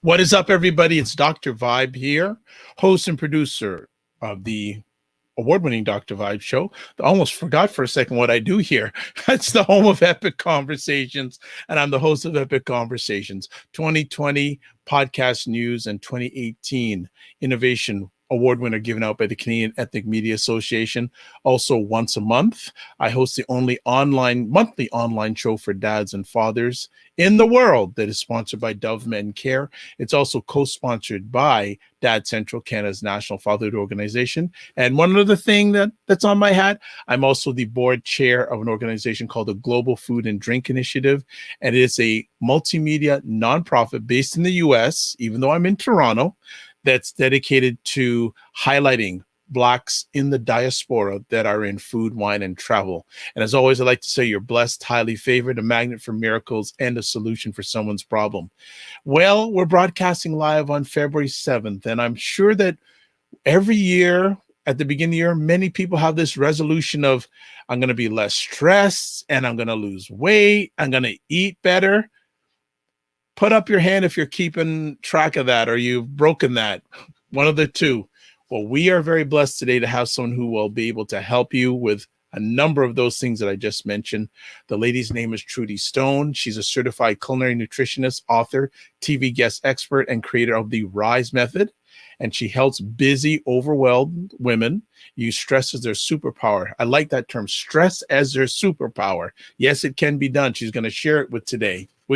What is up, everybody? It's Dr. Vibe here, host and producer of the award-winning Dr. Vibe show. I almost forgot for a second what I do here. It's the home of Epic Conversations, and I'm the host of Epic Conversations, 2020 podcast news and 2018 innovation award winner given out by the Canadian Ethnic Media Association. Also once a month, I host the only monthly online show for dads and fathers in the world that is sponsored by Dove Men Care. It's also co-sponsored by Dad Central, Canada's national fatherhood organization. And one other thing that's on my hat, I'm also the board chair of an organization called the Global Food and Drink Initiative. And it is a multimedia nonprofit based in the US, even though I'm in Toronto, that's dedicated to highlighting Blacks in the diaspora that are in food, wine, and travel. And as always, I like to say you're blessed, highly favored, a magnet for miracles, and a solution for someone's problem. Well, we're broadcasting live on February 7th, and I'm sure that every year at the beginning of the year, many people have this resolution of, I'm going to be less stressed, and I'm going to lose weight, I'm going to eat better. Put up your hand if you're keeping track of that or you've broken that, one of the two. Well, we are very blessed today to have someone who will be able to help you with a number of those things that I just mentioned. The lady's name is Trudy Stone. She's a certified culinary nutritionist, author, TV guest expert, and creator of the R.I.S.E method. And she helps busy, overwhelmed women use stress as their superpower. I like that term, stress as their superpower. Yes, it can be done. She's going to share it with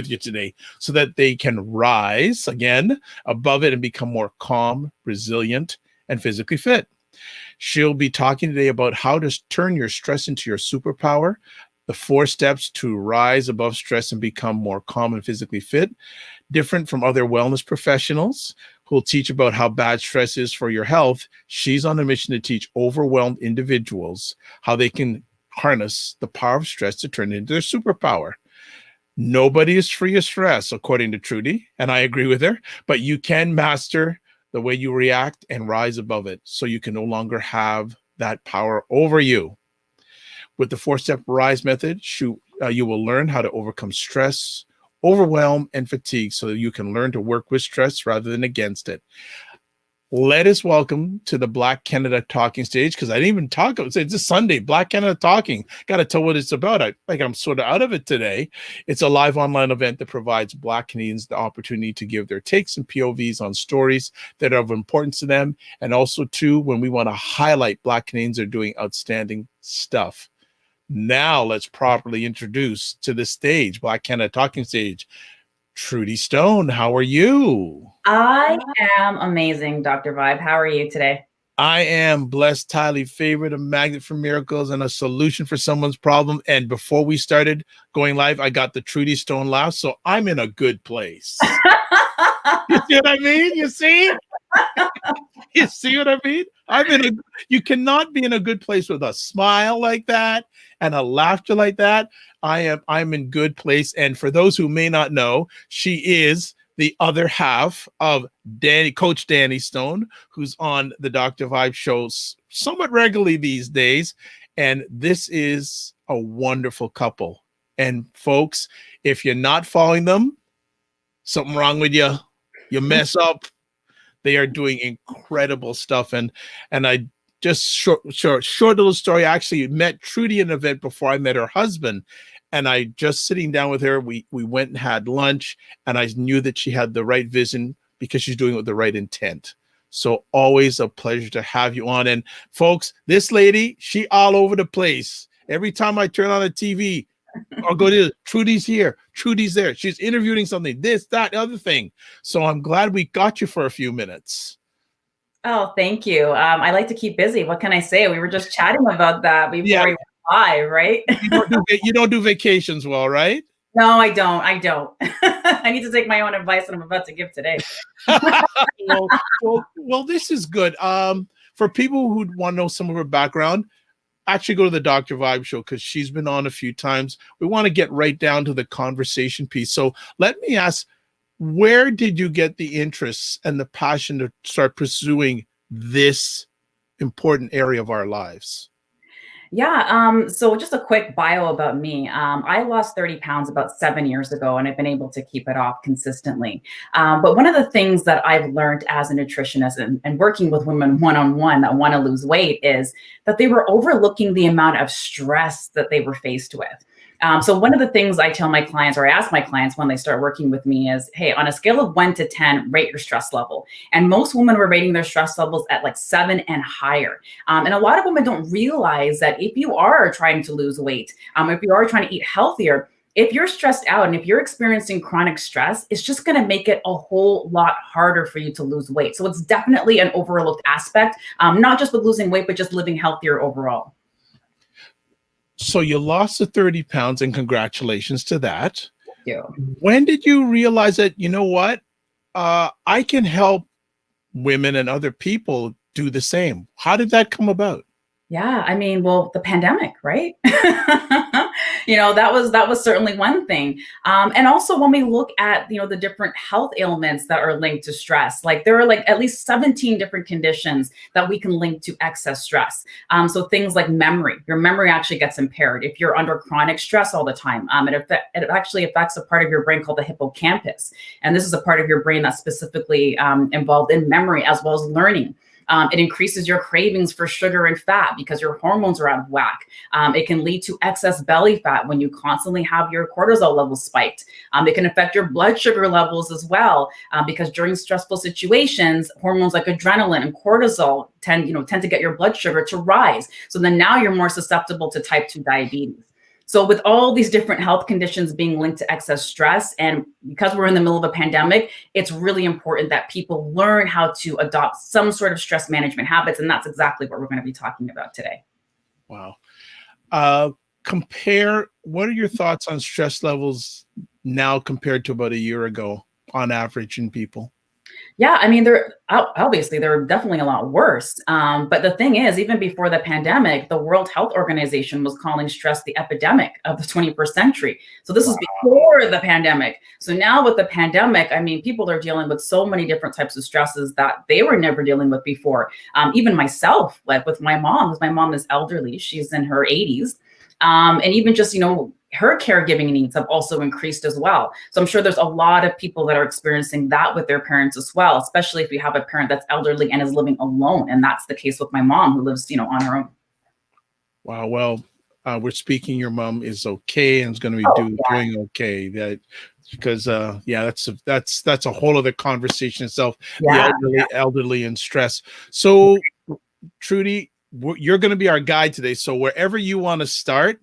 you today so that they can rise again above it and become more calm, resilient, and physically fit. She'll be talking today about how to turn your stress into your superpower, the 4 steps to rise above stress and become more calm and physically fit, different from other wellness professionals who will teach about how bad stress is for your health. She's on a mission to teach overwhelmed individuals how they can harness the power of stress to turn it into their superpower. Nobody is free of stress, according to Trudy, and I agree with her, but you can master the way you react and rise above it so you can no longer have that power over you. With the 4-step RISE method, you will learn how to overcome stress, overwhelm, and fatigue so that you can learn to work with stress rather than against it. Let us welcome to the Black Canada Talking stage, because I didn't even talk. It's this Sunday, Black Canada Talking. Got to tell what it's about. I'm sort of out of it today. It's a live online event that provides Black Canadians the opportunity to give their takes and POVs on stories that are of importance to them. And also, too, when we want to highlight Black Canadians are doing outstanding stuff. Now, let's properly introduce to the stage, Black Canada Talking stage, Trudy Stone. How are you? I am amazing, Dr. Vibe. How are you today? I am blessed, highly favored, a magnet for miracles, and a solution for someone's problem. And before we started going live, I got the Trudy Stone laugh, so I'm in a good place. You see what I mean? You see? You see what I mean? You cannot be in a good place with a smile like that and a laughter like that. I'm in good place. And for those who may not know, she is the other half of Coach Danny Stone, who's on the Dr. Vibe shows somewhat regularly these days. And this is a wonderful couple. And folks, if you're not following them, something wrong with you. You mess up. They are doing incredible stuff. And I just short little story. I actually met Trudy at an event before I met her husband. And I just sitting down with her, we went and had lunch, and I knew that she had the right vision because she's doing it with the right intent. So always a pleasure to have you on. And folks, this lady, she all over the place. Every time I turn on the TV, I'll go to Trudy's here, Trudy's there. She's interviewing something, this, that, other thing. So I'm glad we got you for a few minutes. Oh, thank you. I like to keep busy. What can I say? We were just chatting about that before we went live, right? You don't do vacations well, right? No, I don't. I need to take my own advice that I'm about to give today. well, this is good. For people who want to know some of her background, actually go to the Dr. Vibe show because she's been on a few times. We want to get right down to the conversation piece. So let me ask, where did you get the interest and the passion to start pursuing this important area of our lives? Yeah. So just a quick bio about me. I lost 30 pounds about 7 years ago, and I've been able to keep it off consistently. But one of the things that I've learned as a nutritionist and working with women one-on-one that want to lose weight is that they were overlooking the amount of stress that they were faced with. So one of the things I tell my clients, or I ask my clients when they start working with me is, hey, on a scale of 1 to 10, rate your stress level. And most women were rating their stress levels at like 7 and higher. And a lot of women don't realize that if you are trying to lose weight, if you are trying to eat healthier, if you're stressed out and if you're experiencing chronic stress, it's just going to make it a whole lot harder for you to lose weight. So it's definitely an overlooked aspect, not just with losing weight, but just living healthier overall. So you lost the 30 pounds, and congratulations to that. Thank you. When did you realize that, you know what, I can help women and other people do the same? How did that come about? Yeah, I mean, well, the pandemic, right? That was certainly one thing. And also when we look at, the different health ailments that are linked to stress, like there are like at least 17 different conditions that we can link to excess stress. So things like memory, your memory actually gets impaired if you're under chronic stress all the time. It actually affects a part of your brain called the hippocampus. And this is a part of your brain that's specifically involved in memory as well as learning. It increases your cravings for sugar and fat because your hormones are out of whack. It can lead to excess belly fat when you constantly have your cortisol levels spiked. It can affect your blood sugar levels as well because during stressful situations, hormones like adrenaline and cortisol tend to get your blood sugar to rise. So then now you're more susceptible to type 2 diabetes. So with all these different health conditions being linked to excess stress, and because we're in the middle of a pandemic, it's really important that people learn how to adopt some sort of stress management habits. And that's exactly what we're going to be talking about today. Wow. What are your thoughts on stress levels now compared to about a year ago on average in people? Yeah, I mean, they're definitely a lot worse. But the thing is, even before the pandemic, the World Health Organization was calling stress the epidemic of the 21st century. So this is before the pandemic. So now with the pandemic, I mean, people are dealing with so many different types of stresses that they were never dealing with before. Even myself, like with my mom, because my mom is elderly, she's in her 80s. And even just, her caregiving needs have also increased as well. So I'm sure there's a lot of people that are experiencing that with their parents as well, especially if you have a parent that's elderly and is living alone. And that's the case with my mom, who lives, on her own. Wow. Well, we're speaking. Your mom is okay and is going to be doing okay. Because that's a whole other conversation itself. Yeah. The elderly and stress. So, Trudy, you're going to be our guide today. So wherever you want to start,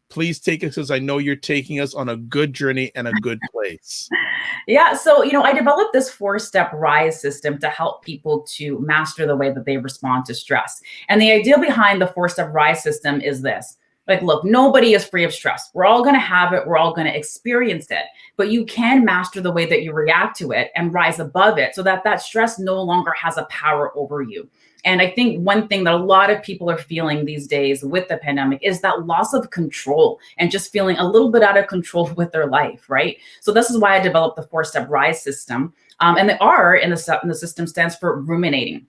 please take us, because I know you're taking us on a good journey and a good place. Yeah. So, I developed this 4-step R.I.S.E system to help people to master the way that they respond to stress. And the idea behind the 4-step R.I.S.E system is this. Like, look, nobody is free of stress. We're all going to have it. We're all going to experience it. But you can master the way that you react to it and rise above it so that stress no longer has a power over you. And I think one thing that a lot of people are feeling these days with the pandemic is that loss of control and just feeling a little bit out of control with their life, right? So this is why I developed the 4-step R.I.S.E system. And the R in the system stands for ruminating.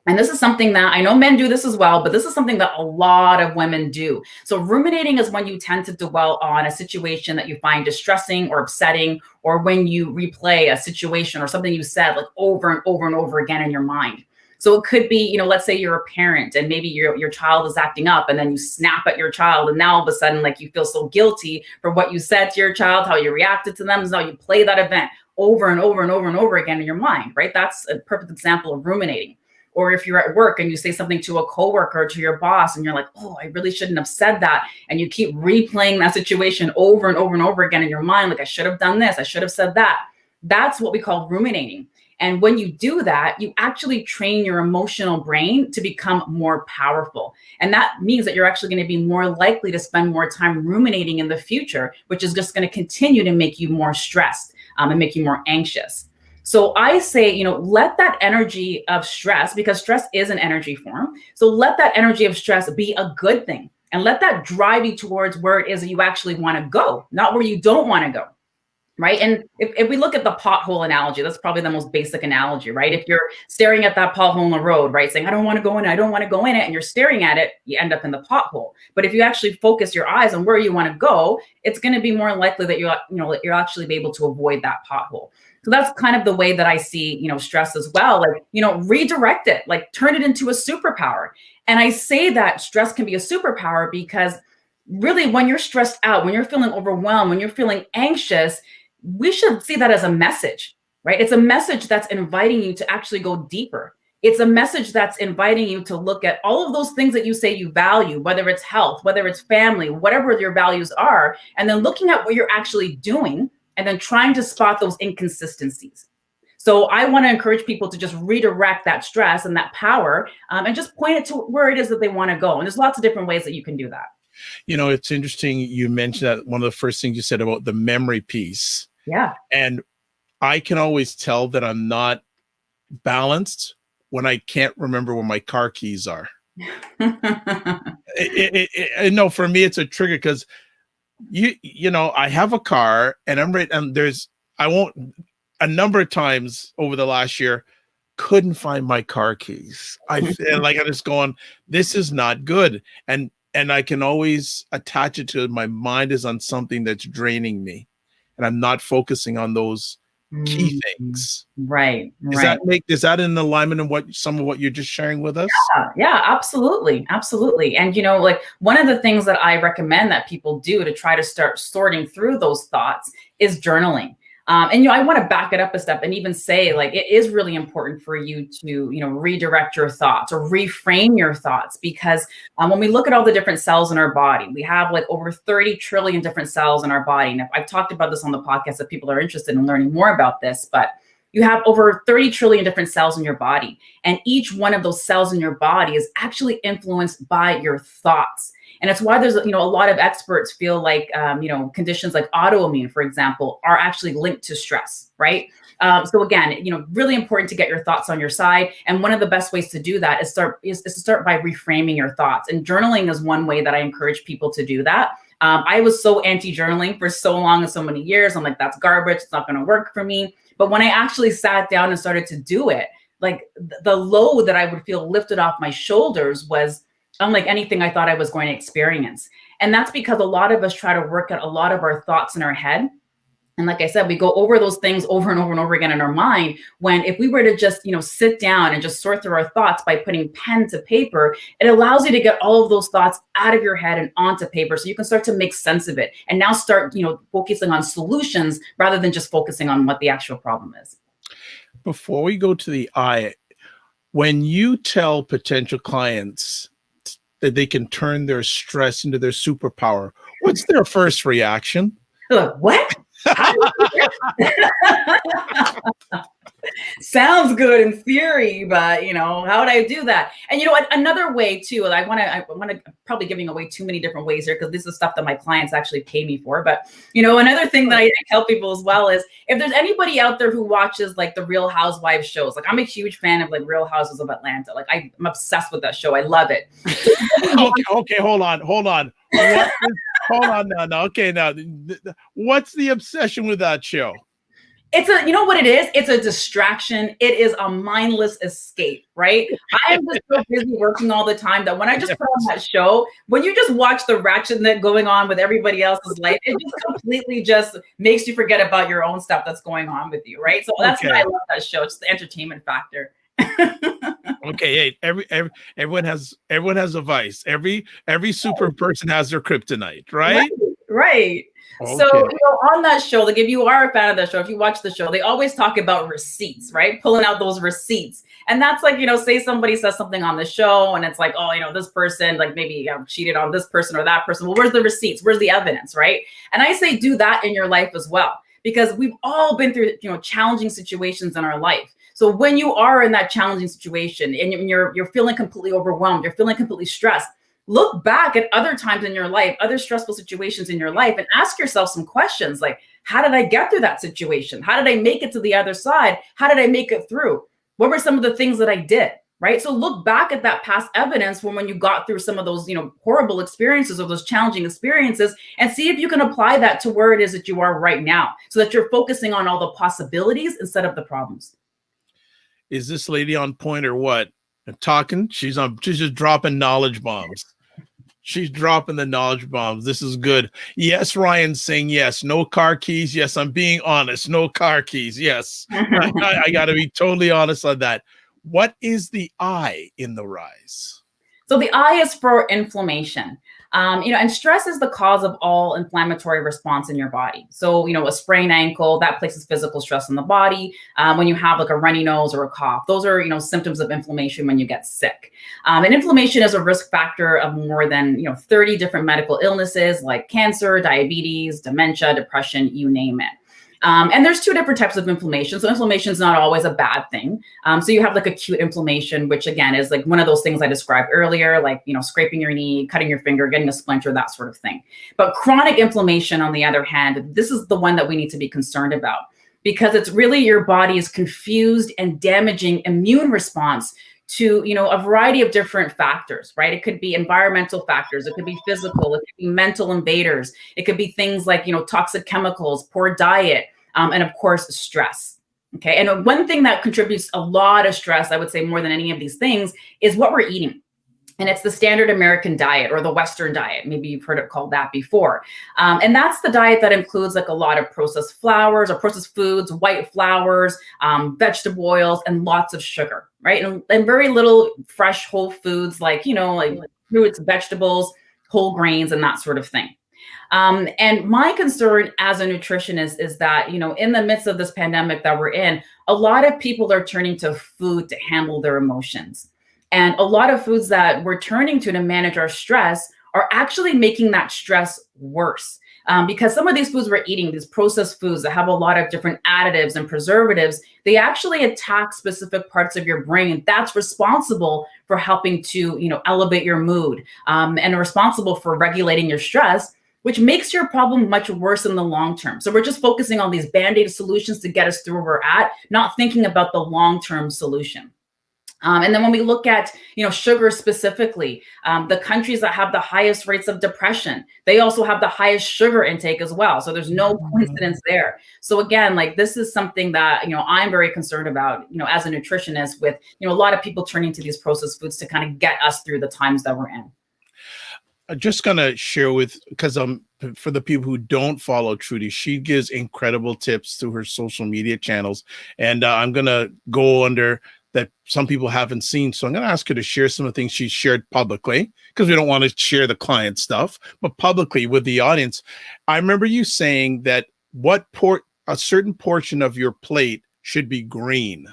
And this is something that I know men do this as well, but this is something that a lot of women do. So ruminating is when you tend to dwell on a situation that you find distressing or upsetting, or when you replay a situation or something you said like over and over and over again in your mind. So it could be, let's say you're a parent and maybe your child is acting up, and then you snap at your child, and now all of a sudden, like, you feel so guilty for what you said to your child, how you reacted to them. So now you play that event over and over and over and over again in your mind, right? That's a perfect example of ruminating. Or if you're at work and you say something to a coworker or to your boss, and you're like, oh, I really shouldn't have said that. And you keep replaying that situation over and over and over again in your mind. Like, I should have done this. I should have said that. That's what we call ruminating. And when you do that, you actually train your emotional brain to become more powerful. And that means that you're actually going to be more likely to spend more time ruminating in the future, which is just going to continue to make you more stressed and make you more anxious. So I say, let that energy of stress, because stress is an energy form. So let that energy of stress be a good thing, and let that drive you towards where it is that you actually want to go, not where you don't want to go. right? And if we look at the pothole analogy, that's probably the most basic analogy, right? If you're staring at that pothole in the road, right, saying, I don't want to go in it, I don't want to go in it, and you're staring at it, you end up in the pothole. But if you actually focus your eyes on where you want to go, it's going to be more likely that you'll actually be able to avoid that pothole. So that's kind of the way that I see, stress as well. Like, redirect it, like turn it into a superpower. And I say that stress can be a superpower because really when you're stressed out, when you're feeling overwhelmed, when you're feeling anxious, we should see that as a message, right? It's a message that's inviting you to actually go deeper. It's a message that's inviting you to look at all of those things that you say you value, whether it's health, whether it's family, whatever your values are, and then looking at what you're actually doing and then trying to spot those inconsistencies. So I want to encourage people to just redirect that stress and that power and just point it to where it is that they want to go. And there's lots of different ways that you can do that. It's interesting. You mentioned that one of the first things you said about the memory piece. Yeah. And I can always tell that I'm not balanced when I can't remember where my car keys are. No, for me, it's a trigger because I have a car and I'm right. And a number of times over the last year, couldn't find my car keys. I feel like I'm just going, this is not good. And I can always attach it to my mind is on something that's draining me. And I'm not focusing on those key things. Right. Is that in alignment in some of what you're just sharing with us? Yeah, absolutely. Absolutely. And, like one of the things that I recommend that people do to try to start sorting through those thoughts is journaling. And, I want to back it up a step and even say, like, it is really important for you to, redirect your thoughts or reframe your thoughts, because when we look at all the different cells in our body, we have like over 30 trillion different cells in our body. And I've talked about this on the podcast if people are interested in learning more about this, but you have over 30 trillion different cells in your body. And each one of those cells in your body is actually influenced by your thoughts. And it's why there's, a lot of experts feel like, conditions like autoimmune, for example, are actually linked to stress, right? So again, really important to get your thoughts on your side. And one of the best ways to do that is to start by reframing your thoughts. And journaling is one way that I encourage people to do that. I was so anti-journaling for so long and so many years. I'm like, that's garbage. It's not going to work for me. But when I actually sat down and started to do it, like the load that I would feel lifted off my shoulders was unlike anything I thought I was going to experience. And that's because a lot of us try to work out a lot of our thoughts in our head. And like I said, we go over those things over and over and over again in our mind, when if we were to just, sit down and just sort through our thoughts by putting pen to paper, it allows you to get all of those thoughts out of your head and onto paper so you can start to make sense of it and now start, focusing on solutions rather than just focusing on what the actual problem is. Before we go to the I, when you tell potential clients that they can turn their stress into their superpower, what's their first reaction? They're like, what? Sounds good in theory, but how would I do that? And another way too, I want to probably giving away too many different ways here because this is stuff that my clients actually pay me for. But another thing that I tell people as well is if there's anybody out there who watches like the Real Housewives shows, like I'm a huge fan of like Real Houses of Atlanta. Like I'm obsessed with that show. I love it. Okay, hold on. Hold on. No. Okay, now what's the obsession with that show? It's what it is? It's a distraction. It is a mindless escape, right? I am just so busy working all the time that when I just put on that show, when you just watch the ratchetness going on with everybody else's life, it just completely just makes you forget about your own stuff that's going on with you, right? So that's why I love that show. It's the entertainment factor. Okay, hey, everyone has a vice. Every super person has their kryptonite, right? Right. Okay. So on that show, like if you are a fan of that show, if you watch the show, they always talk about receipts, right? Pulling out those receipts. And that's like, say somebody says something on the show and it's like, oh, this person like maybe cheated on this person or that person. Well, where's the receipts? Where's the evidence, right? And I say do that in your life as well, because we've all been through, challenging situations in our life. So when you are in that challenging situation and you're feeling completely overwhelmed, you're feeling completely stressed, look back at other times in your life, other stressful situations in your life, and ask yourself some questions like, how did I get through that situation? How did I make it to the other side? How did I make it through? What were some of the things that I did, right? So look back at that past evidence when you got through some of those, horrible experiences or those challenging experiences, and see if you can apply that to where it is that you are right now, so that you're focusing on all the possibilities instead of the problems. Is this lady on point or what? And talking, she's just dropping knowledge bombs. She's dropping the knowledge bombs. This is good. Yes, Ryan's saying yes. No car keys. Yes, I'm being honest. No car keys. Yes. I got to be totally honest on that. What is the I in the R.I.S.E? So the I is for inflammation. And stress is the cause of all inflammatory response in your body. So, a sprained ankle, that places physical stress in the body. When you have like a runny nose or a cough, those are, symptoms of inflammation when you get sick. And inflammation is a risk factor of more than, 30 different medical illnesses like cancer, diabetes, dementia, depression, you name it. And there's two different types of inflammation. So inflammation is not always a bad thing. So you have like acute inflammation, which again is like one of those things I described earlier, like, scraping your knee, cutting your finger, getting a splinter, that sort of thing. But chronic inflammation, on the other hand, this is the one that we need to be concerned about, because it's really your body's confused and damaging immune response to, a variety of different factors, right? It could be environmental factors. It could be physical. It could be mental invaders. It could be things like, toxic chemicals, poor diet, and of course, stress. Okay. And one thing that contributes a lot of stress, I would say more than any of these things, is what we're eating. And it's the standard American diet, or the Western diet. Maybe you've heard it called that before. And that's the diet that includes like a lot of processed flours or processed foods, white flours, vegetable oils, and lots of sugar, right? And very little fresh whole foods like, like fruits, vegetables, whole grains, and that sort of thing. And my concern as a nutritionist is that, in the midst of this pandemic that we're in, a lot of people are turning to food to handle their emotions. And a lot of foods that we're turning to manage our stress are actually making that stress worse. Because some of these foods we're eating, these processed foods that have a lot of different additives and preservatives, they actually attack specific parts of your brain that's responsible for helping to, elevate your mood, and responsible for regulating your stress, which makes your problem much worse in the long term. So we're just focusing on these Band-Aid solutions to get us through where we're at, not thinking about the long-term solution. And then when we look at, sugar specifically, the countries that have the highest rates of depression, they also have the highest sugar intake as well. So there's no coincidence there. So again, like this is something that, I'm very concerned about, as a nutritionist, with, a lot of people turning to these processed foods to kind of get us through the times that we're in. I'm just gonna share because for the people who don't follow Trudy, she gives incredible tips through her social media channels, and I'm gonna go under that some people haven't seen. So I'm gonna ask her to share some of the things she shared publicly, because we don't want to share the client stuff, but publicly with the audience. I remember you saying that a certain portion of your plate should be green.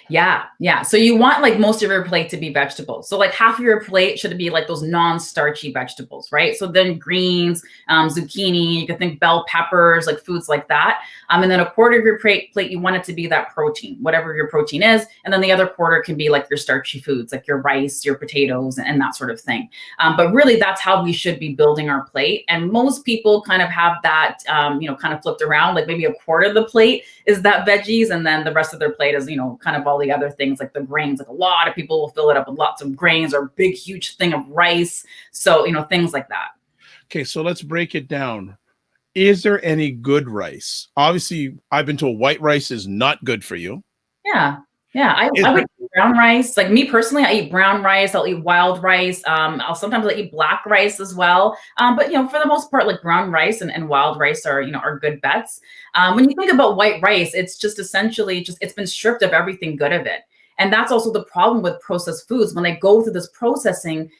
Yeah. So you want like most of your plate to be vegetables. So like half of your plate should be like those non-starchy vegetables, right? So then greens, zucchini, you can think bell peppers, like foods like that. And then a quarter of your plate, you want it to be that protein, whatever your protein is. And then the other quarter can be like your starchy foods, like your rice, your potatoes, and that sort of thing. But really that's how we should be building our plate. And most people kind of have that, kind of flipped around, like maybe a quarter of the plate is that veggies. And then the rest of their plate is, kind of all the other things like the grains. Like a lot of people will fill it up with lots of grains or a big, huge thing of rice. So, things like that. Okay, so let's break it down. Is there any good rice? Obviously, I've been told white rice is not good for you. Yeah. I would eat brown rice. Like me personally, I eat brown rice. I'll eat wild rice. Sometimes I eat black rice as well. But for the most part, like brown rice and wild rice are good bets. When you think about white rice, it's just essentially it's been stripped of everything good of it. And that's also the problem with processed foods. When they go through this processing,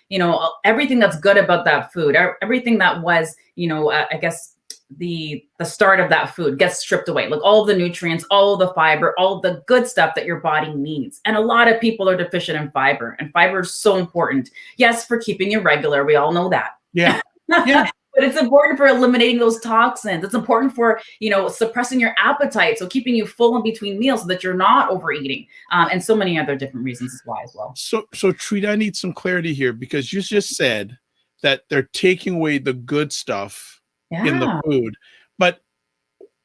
everything that's good about that food, everything that was, I guess, the start of that food gets stripped away, like all the nutrients, all the fiber, all the good stuff that your body needs. And a lot of people are deficient in fiber, and fiber is so important. Yes, for keeping you regular. We all know that. Yeah. But it's important for eliminating those toxins. It's important for, suppressing your appetite. So keeping you full in between meals so that you're not overeating, and so many other different reasons as well. So Trudy, I need some clarity here, because you just said that they're taking away the good stuff in the food, but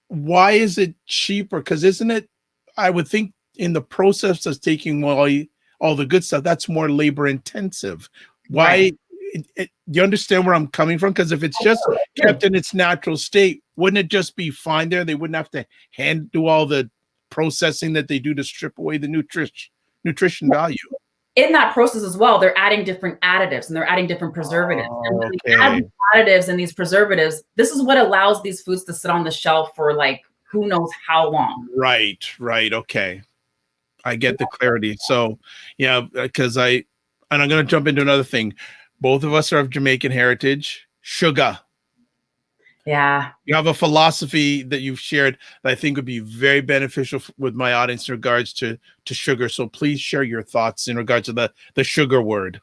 why is it cheaper? Because isn't it, I would think in the process of taking away all the good stuff, that's more labor intensive. Why? Right. You understand where I'm coming from? Because if it's just kept in its natural state, wouldn't it just be fine there? They wouldn't have to do all the processing that they do to strip away the nutrition value. In that process as well, they're adding different additives and they're adding different preservatives. And when they add these additives and these preservatives, this is what allows these foods to sit on the shelf for like who knows how long. Right. Okay. I get the clarity. So yeah, because I'm going to jump into another thing. Both of us are of Jamaican heritage. Sugar. Yeah. You have a philosophy that you've shared that I think would be very beneficial with my audience in regards to sugar. So please share your thoughts in regards to the sugar word.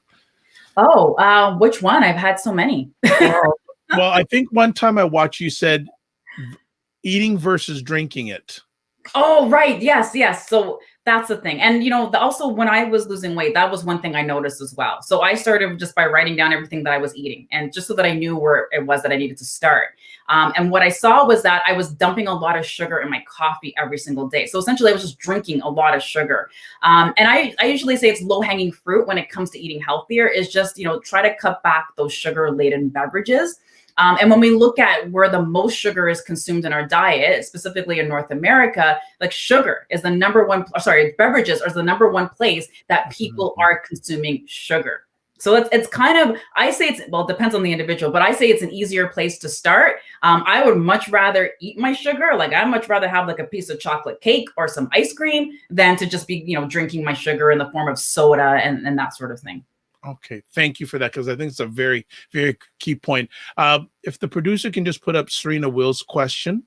Oh, which one? I've had so many. Well, I think one time I watched you said eating versus drinking it. Oh, right. Yes. So that's the thing. And, also when I was losing weight, that was one thing I noticed as well. So I started just by writing down everything that I was eating and just so that I knew where it was that I needed to start. And what I saw was that I was dumping a lot of sugar in my coffee every single day. So essentially I was just drinking a lot of sugar. And I usually say it's low hanging fruit when it comes to eating healthier is just, try to cut back those sugar laden beverages. And when we look at where the most sugar is consumed in our diet, specifically in North America, like sugar is the number one, beverages are the number one place that people are consuming sugar. So it's kind of, I say it depends on the individual, but I say it's an easier place to start. I would much rather eat my sugar. Like I'd much rather have like a piece of chocolate cake or some ice cream than to just be, drinking my sugar in the form of soda and that sort of thing. Okay, thank you for that, because I think it's a very, very key point. If the producer can just put up Serena Will's question.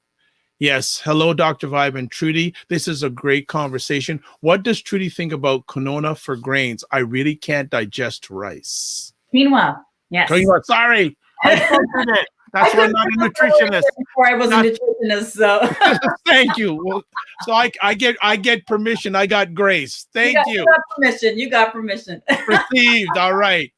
Yes, hello, Dr. Vibe and Trudy. This is a great conversation. What does Trudy think about quinoa for grains? I really can't digest rice. Quinoa, yes. Quinoa, sorry. I filtered it. That's why I'm not a nutritionist. Before I was a nutritionist, so thank you. Well, so I get permission. I got grace. Thank you. You got permission. Received. All right.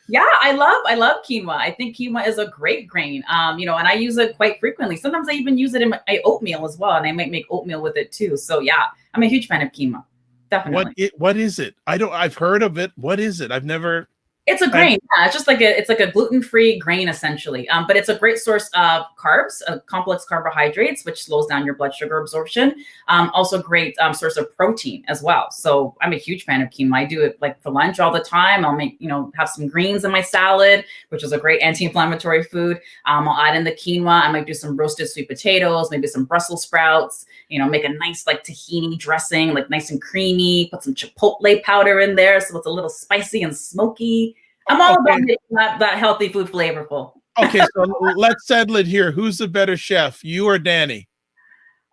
Yeah, I love quinoa. I think quinoa is a great grain. And I use it quite frequently. Sometimes I even use it in my oatmeal as well, and I might make oatmeal with it too. So yeah, I'm a huge fan of quinoa. Definitely. What is it? I've heard of it. What is it? I've never. It's a grain. Yeah, it's just like a gluten-free grain essentially. But it's a great source of carbs, complex carbohydrates, which slows down your blood sugar absorption. Also great source of protein as well. So I'm a huge fan of quinoa. I do it like for lunch all the time. I'll make, have some greens in my salad, which is a great anti-inflammatory food. I'll add in the quinoa. I might do some roasted sweet potatoes, maybe some Brussels sprouts, make a nice like tahini dressing, like nice and creamy, put some chipotle powder in there. So it's a little spicy and smoky. I'm all about making that healthy food flavorful. Okay, so let's settle it here. Who's the better chef, you or Danny?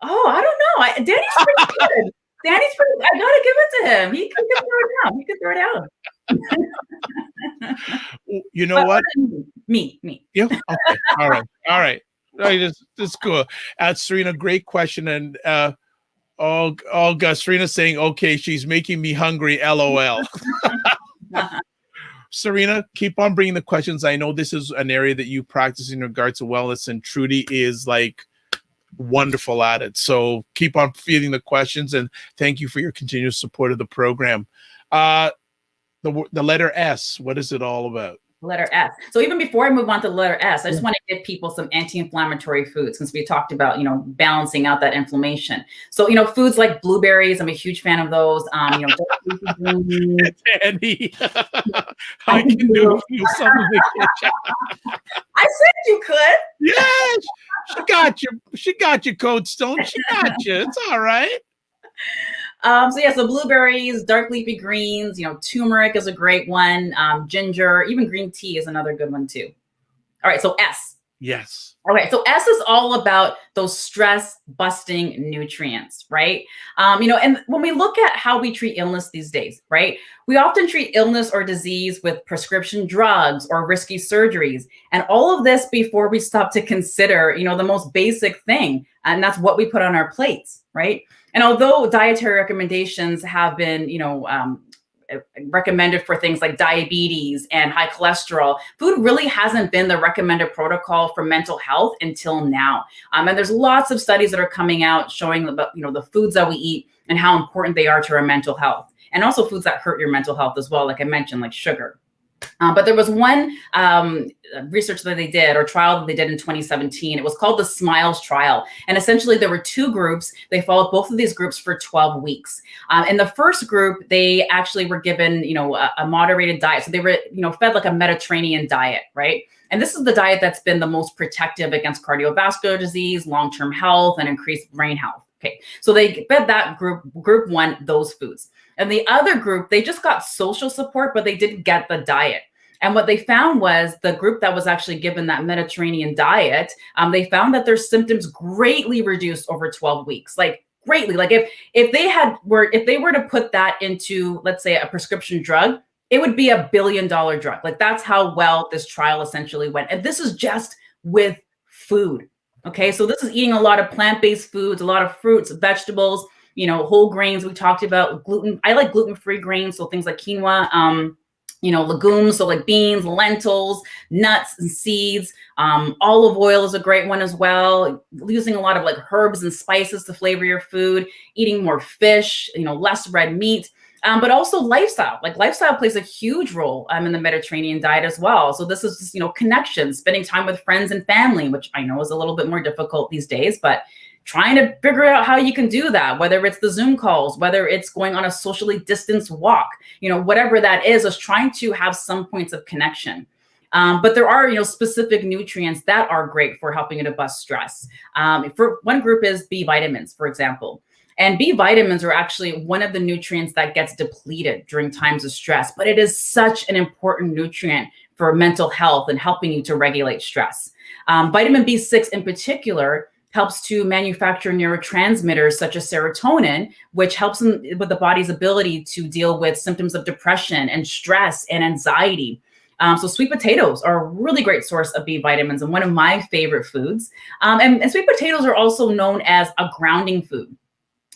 Oh, I don't know. Danny's pretty good. I gotta give it to him. He can throw it down. You know what? Me. Yeah. Okay. All right. That's cool. Serena, great question. And Serena saying, okay, she's making me hungry. LOL. Serena, keep on bringing the questions. I know this is an area that you practice in regards to wellness, and Trudy is like wonderful at it. So keep on feeding the questions, and thank you for your continuous support of the program. The letter S, what is it all about? Letter S. So even before I move on to the letter S, I just want to give people some anti-inflammatory foods, since we talked about, balancing out that inflammation. So, foods like blueberries, I'm a huge fan of those. Danny, I can do some of the kitchen. I said you could. Yes, she got you, Cold Stone. She got you. It's all right. So blueberries, dark leafy greens, turmeric is a great one. Ginger, even green tea is another good one too. All right, so S. Yes. Okay, so S is all about those stress busting nutrients, right? And when we look at how we treat illness these days, right? We often treat illness or disease with prescription drugs or risky surgeries, and all of this before we stop to consider, the most basic thing, and that's what we put on our plates, right? And although dietary recommendations have been, recommended for things like diabetes and high cholesterol, food really hasn't been the recommended protocol for mental health until now. And there's lots of studies that are coming out showing about, the foods that we eat and how important they are to our mental health. and also foods that hurt your mental health as well, like I mentioned, like sugar. But there was one research that they did, or trial that they did in 2017. It was called the SMILES trial. And essentially there were two groups. They followed both of these groups for 12 weeks. In the first group, they actually were given, a moderated diet. So they were, fed like a Mediterranean diet, right? And this is the diet that's been the most protective against cardiovascular disease, long-term health, and increased brain health. Okay, so they fed that group one, those foods. And the other group, they just got social support, but they didn't get the diet. And what they found was the group that was actually given that Mediterranean diet, they found that their symptoms greatly reduced over 12 weeks, like greatly. Like if they were to put that into, let's say, a prescription drug, it would be $1 billion drug. Like that's how well this trial essentially went. And this is just with food. Okay, so this is eating a lot of plant-based foods, a lot of fruits, vegetables, whole grains. We talked about gluten. I like gluten-free grains, so things like quinoa, legumes, so like beans, lentils, nuts and seeds. Olive oil is a great one as well. Using a lot of like herbs and spices to flavor your food, eating more fish, less red meat. But also lifestyle. Like lifestyle plays a huge role in the Mediterranean diet as well. So this is just, connection, spending time with friends and family, which I know is a little bit more difficult these days, but trying to figure out how you can do that, whether it's the Zoom calls, whether it's going on a socially distanced walk, whatever that is trying to have some points of connection. But there are, specific nutrients that are great for helping you to bust stress. For one group is B vitamins, for example. And B vitamins are actually one of the nutrients that gets depleted during times of stress, but it is such an important nutrient for mental health and helping you to regulate stress. Vitamin B6 in particular helps to manufacture neurotransmitters such as serotonin, which helps with the body's ability to deal with symptoms of depression and stress and anxiety. So sweet potatoes are a really great source of B vitamins and one of my favorite foods. And sweet potatoes are also known as a grounding food.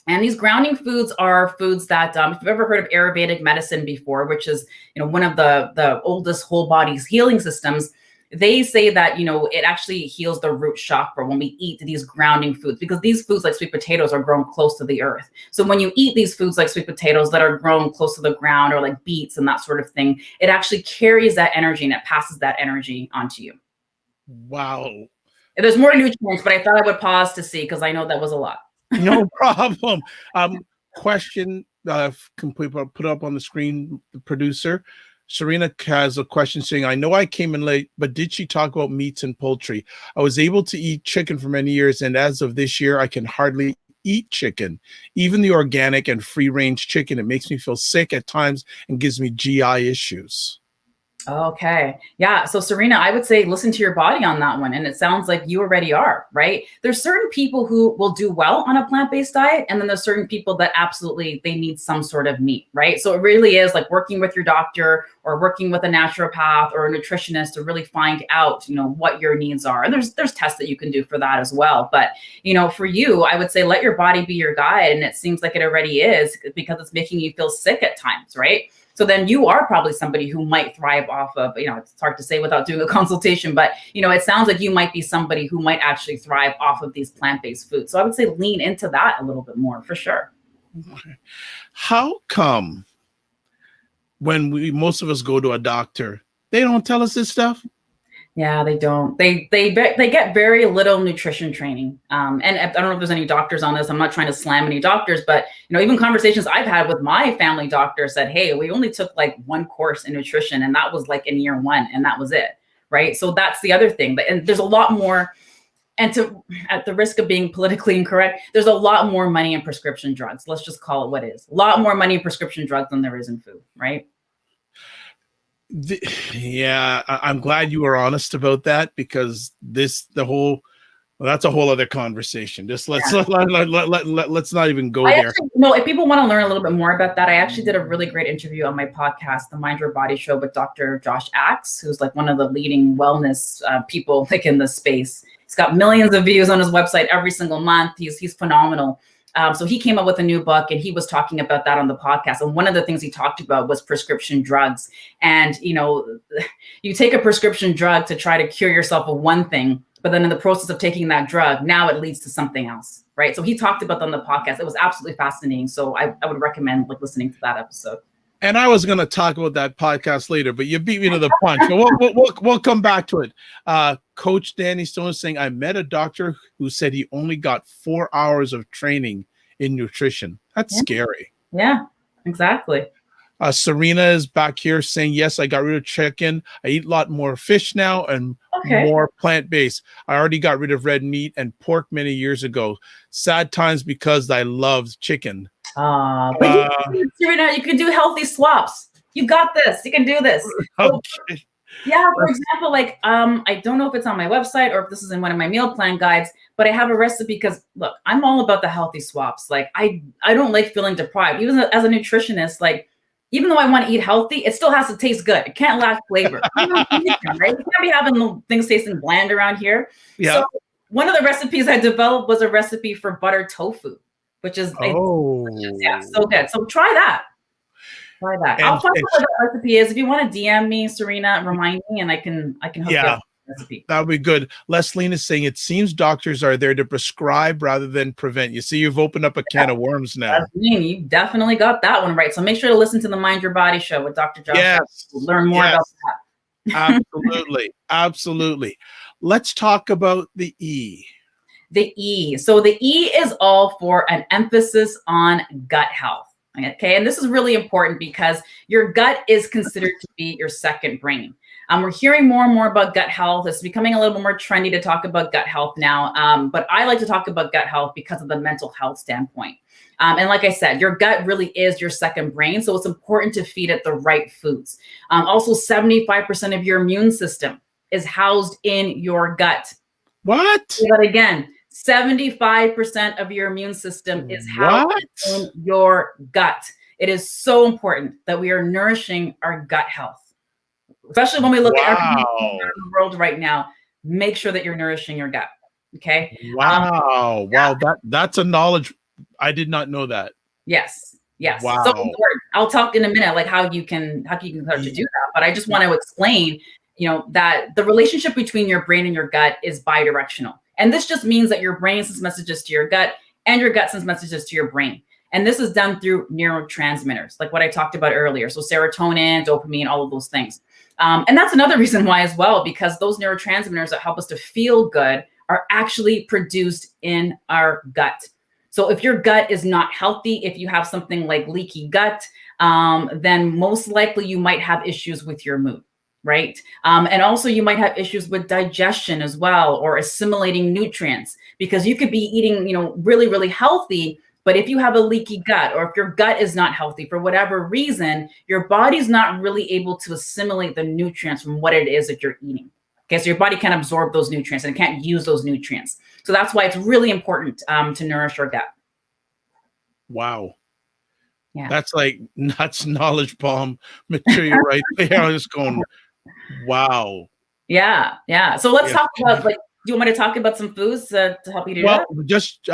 And these grounding foods are foods that, if you've ever heard of Ayurvedic medicine before, which is, one of the oldest whole body healing systems, they say that, it actually heals the root chakra when we eat these grounding foods, because these foods like sweet potatoes are grown close to the earth. So when you eat these foods like sweet potatoes that are grown close to the ground, or like beets and that sort of thing, it actually carries that energy and it passes that energy onto you. Wow. There's more nutrients, but I thought I would pause to see, because I know that was a lot. No problem. Question, can we put up on the screen, the producer? Serena has a question saying, I know I came in late, but did she talk about meats and poultry? I was able to eat chicken for many years, and as of this year, I can hardly eat chicken. Even the organic and free-range chicken, it makes me feel sick at times and gives me GI issues. Okay. Yeah. So Serena, I would say listen to your body on that one. And it sounds like you already are, right? There's certain people who will do well on a plant-based diet. And then there's certain people that absolutely, they need some sort of meat, right? So it really is like working with your doctor or working with a naturopath or a nutritionist to really find out, what your needs are. And there's tests that you can do for that as well. But, for you, I would say let your body be your guide. And it seems like it already is, because it's making you feel sick at times, right? So then you are probably somebody who might thrive off of, it's hard to say without doing a consultation, but, it sounds like you might be somebody who might actually thrive off of these plant-based foods. So I would say lean into that a little bit more for sure. How come when most of us go to a doctor, they don't tell us this stuff? Yeah, they don't. They get very little nutrition training. And I don't know if there's any doctors on this. I'm not trying to slam any doctors, but even conversations I've had with my family doctor said, hey, we only took like one course in nutrition, and that was like in year 1, and that was it. Right. So that's the other thing. And there's a lot more. And at the risk of being politically incorrect, there's a lot more money in prescription drugs. Let's just call it what it is. A lot more money in prescription drugs than there is in food. Right. Yeah, I'm glad you were honest about that, because that's a whole other conversation. Just let's not even go there. No, if people want to learn a little bit more about that, I actually did a really great interview on my podcast, The Mind Your Body Show, with Dr. Josh Axe, who's like one of the leading wellness people like in this space. He's got millions of views on his website every single month. He's phenomenal. So he came up with a new book, and he was talking about that on the podcast. And one of the things he talked about was prescription drugs. And, you take a prescription drug to try to cure yourself of one thing, but then in the process of taking that drug, now it leads to something else, right? So he talked about that on the podcast. It was absolutely fascinating. So I would recommend like listening to that episode. And I was going to talk about that podcast later, but you beat me to the punch. But we'll come back to it. Coach Danny Stone is saying, I met a doctor who said he only got 4 hours of training in nutrition. That's scary. Yeah, exactly. Serena is back here saying, yes, I got rid of chicken. I eat a lot more fish now and more plant-based. I already got rid of red meat and pork many years ago. Sad times because I loved chicken. But Serena, you can do healthy swaps. You got this. You can do this. Okay. Yeah, for example, like I don't know if it's on my website or if this is in one of my meal plan guides, but I have a recipe because look, I'm all about the healthy swaps. Like I don't like feeling deprived. Even as a nutritionist, like even though I want to eat healthy, it still has to taste good. It can't lack flavor. Right? You can't be having things tasting bland around here. Yeah. So one of the recipes I developed was a recipe for butter tofu, which is so good. So try that. Try that. I'll talk about what the recipe is. If you want to DM me, Serena, remind me, and I can hook you up with the recipe. That would be good. Leslie is saying it seems doctors are there to prescribe rather than prevent. You see, you've opened up a can of worms now. You definitely got that one right. So make sure to listen to the Mind Your Body show with Dr. Josh. Yes. Learn more about that. Absolutely. Absolutely. Let's talk about the E. The E. So the E is all for an emphasis on gut health. Okay, and this is really important because your gut is considered to be your second brain. We're hearing more and more about gut health. It's becoming a little bit more trendy to talk about gut health now, but I like to talk about gut health because of the mental health standpoint. And like I said, your gut really is your second brain, so it's important to feed it the right foods. Also, 75% of your immune system is housed in your gut. What? But again, 75% of your immune system is housed in your gut. It is so important that we are nourishing our gut health, especially when we look at everything in the world right now. Make sure that you're nourishing your gut. Okay. Wow. That's a knowledge. I did not know that. Yes. Wow. So important. I'll talk in a minute, like how you can start to do that. But I just want to explain, that the relationship between your brain and your gut is bidirectional. And this just means that your brain sends messages to your gut and your gut sends messages to your brain. And this is done through neurotransmitters, like what I talked about earlier. So serotonin, dopamine, all of those things. And that's another reason why as well, because those neurotransmitters that help us to feel good are actually produced in our gut. So if your gut is not healthy, if you have something like leaky gut, then most likely you might have issues with your mood. Right. And also you might have issues with digestion as well, or assimilating nutrients, because you could be eating, really, really healthy. But if you have a leaky gut, or if your gut is not healthy for whatever reason, your body's not really able to assimilate the nutrients from what it is that you're eating. Okay. So your body can't absorb those nutrients and it can't use those nutrients. So that's why it's really important to nourish your gut. Wow. Yeah. That's knowledge bomb material right there. I'm just going, wow. Yeah. So let's talk about, do you want me to talk about some foods to help you do that? Well, just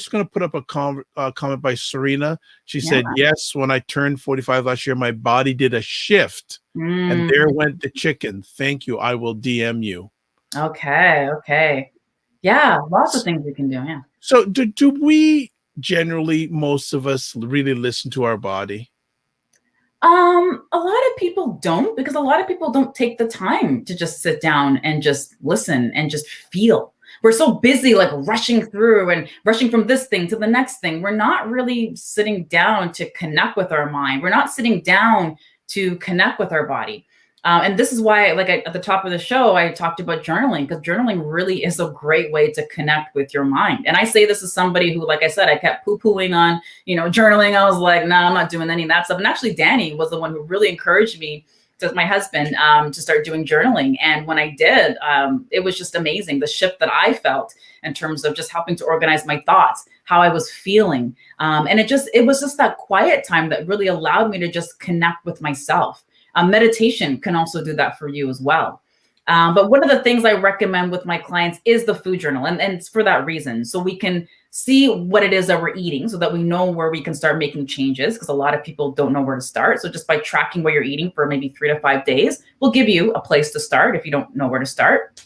going to put up a comment by Serena. She said, yes, when I turned 45 last year, my body did a shift and there went the chicken. Thank you. I will DM you. Okay. Yeah. Lots of things we can do. Yeah. So do we generally, most of us really listen to our body? A lot of people don't, because a lot of people don't take the time to just sit down and just listen and just feel. We're so busy, like rushing through and rushing from this thing to the next thing. We're not really sitting down to connect with our mind. We're not sitting down to connect with our body. And this is why, at the top of the show, I talked about journaling, because journaling really is a great way to connect with your mind. And I say this as somebody who, like I said, I kept poo-pooing on, journaling. I was like, no, I'm not doing any of that stuff. And actually, Danny was the one who really encouraged me, to my husband, to start doing journaling. And when I did, it was just amazing. The shift that I felt in terms of just helping to organize my thoughts, how I was feeling. And it was just that quiet time that really allowed me to just connect with myself. Meditation can also do that for you as well. But one of the things I recommend with my clients is the food journal. And it's for that reason. So we can see what it is that we're eating so that we know where we can start making changes, because a lot of people don't know where to start. So just by tracking what you're eating for maybe 3 to 5 days will give you a place to start if you don't know where to start.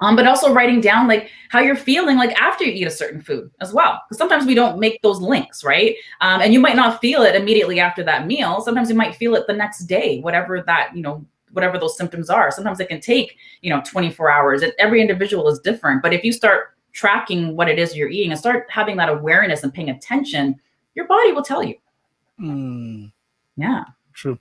But also writing down like how you're feeling like after you eat a certain food as well. Because sometimes we don't make those links, right? And you might not feel it immediately after that meal. Sometimes you might feel it the next day, whatever that, whatever those symptoms are. Sometimes it can take, 24 hours. Every individual is different. But if you start tracking what it is you're eating and start having that awareness and paying attention, your body will tell you. Yeah. True.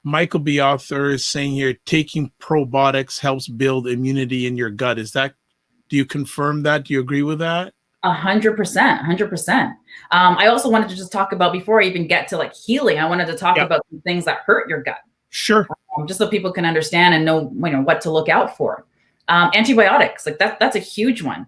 Michael B. Author is saying here, taking probiotics helps build immunity in your gut. Do you confirm that? Do you agree with that? 100%, 100%. I also wanted to just talk about, before I even get to like healing, I wanted to talk about some things that hurt your gut. Sure. Just so people can understand and know, what to look out for. Antibiotics, like that's a huge one.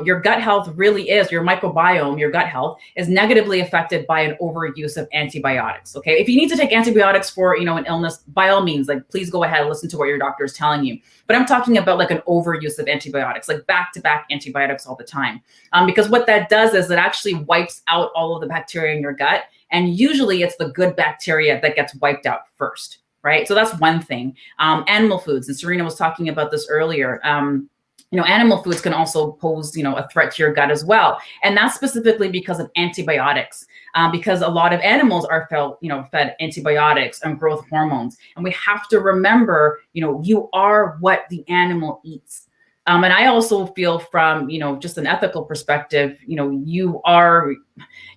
Your gut health really is, your microbiome, your gut health is negatively affected by an overuse of antibiotics. Okay. If you need to take antibiotics for, an illness, by all means, like please go ahead and listen to what your doctor is telling you. But I'm talking about like an overuse of antibiotics, like back-to-back antibiotics all the time. Because what that does is it actually wipes out all of the bacteria in your gut. And usually it's the good bacteria that gets wiped out first. Right. So that's one thing. Animal foods, and Serena was talking about this earlier. Animal foods can also pose, a threat to your gut as well. And that's specifically because of antibiotics, because a lot of animals are fed antibiotics and growth hormones. And we have to remember, you are what the animal eats. And I also feel from, just an ethical perspective, you are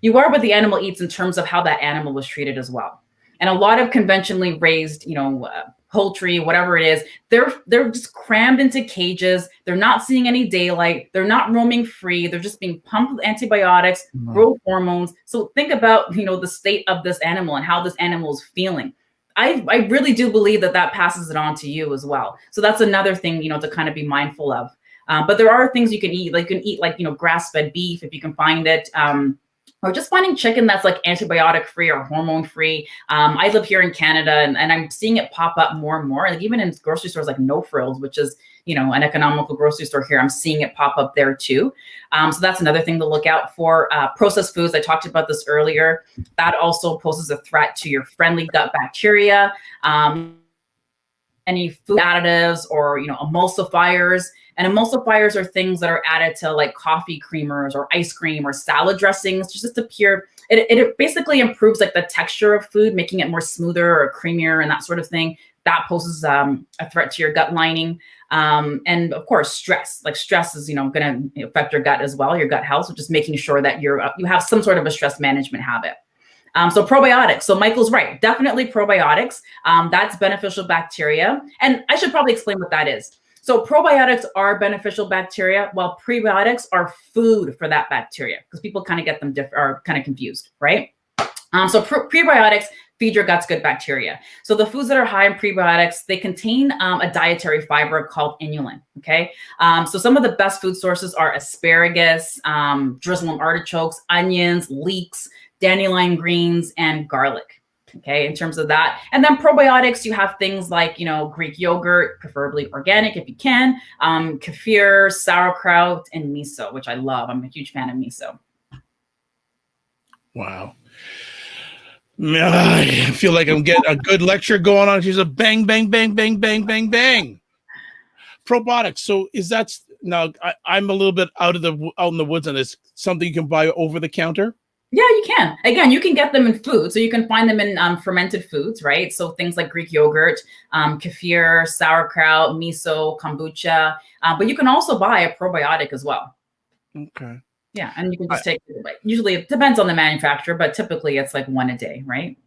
what the animal eats in terms of how that animal was treated as well. And a lot of conventionally raised, poultry, whatever it is, they're just crammed into cages. They're not seeing any daylight. They're not roaming free. They're just being pumped with antibiotics, growth hormones. So think about, the state of this animal and how this animal is feeling. I really do believe that passes it on to you as well. So that's another thing, to kind of be mindful of. But there are things you can eat. Like you can eat grass-fed beef if you can find it. Or just finding chicken that's like antibiotic free or hormone free. I live here in Canada and I'm seeing it pop up more and more. Like even in grocery stores like No Frills, which is, an economical grocery store here, I'm seeing it pop up there too. So that's another thing to look out for. Processed foods, I talked about this earlier. That also poses a threat to your friendly gut bacteria. Any food additives or, emulsifiers. And emulsifiers are things that are added to like coffee creamers or ice cream or salad dressings, just to it basically improves like the texture of food, making it more smoother or creamier and that sort of thing. That poses a threat to your gut lining. And of course, stress is, going to affect your gut as well, your gut health. So just making sure that you have some sort of a stress management habit. So probiotics. So Michael's right. Definitely probiotics. That's beneficial bacteria. And I should probably explain what that is. So probiotics are beneficial bacteria, while prebiotics are food for that bacteria, because people kind of get them are kind of confused, right? So prebiotics feed your gut's good bacteria. So the foods that are high in prebiotics, they contain a dietary fiber called inulin. Okay. So some of the best food sources are asparagus, Jerusalem artichokes, onions, leeks, dandelion greens, and garlic. Okay, in terms of that. And then probiotics, you have things like, Greek yogurt, preferably organic if you can, kefir, sauerkraut, and miso, which I love. I'm a huge fan of miso. Wow. I feel like I'm getting a good lecture going on. She's a bang, bang, bang, bang, bang, bang, bang. Probiotics. So now I'm a little bit out in the woods on this. Something you can buy over the counter? Yeah, you can. Again, you can get them in food. So you can find them in fermented foods, right? So things like Greek yogurt, kefir, sauerkraut, miso, kombucha. But you can also buy a probiotic as well. Okay. Yeah, and you can just take it. Usually it depends on the manufacturer, but typically it's like one a day, right?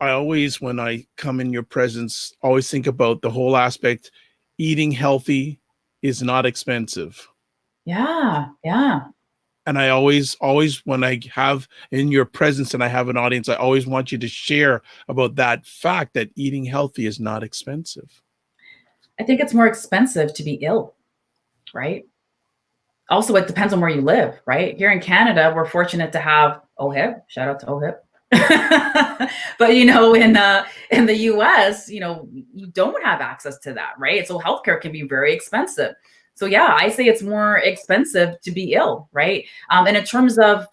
I always, when I come in your presence, always think about the whole aspect. Eating healthy is not expensive. Yeah. And I always, when I have in your presence and I have an audience, I always want you to share about that fact that eating healthy is not expensive. I think it's more expensive to be ill, right? Also, it depends on where you live, right? Here in Canada, we're fortunate to have OHIP. Shout out to OHIP. But, in the US, you don't have access to that, right? So healthcare can be very expensive. So yeah, I say it's more expensive to be ill, right? And in terms of,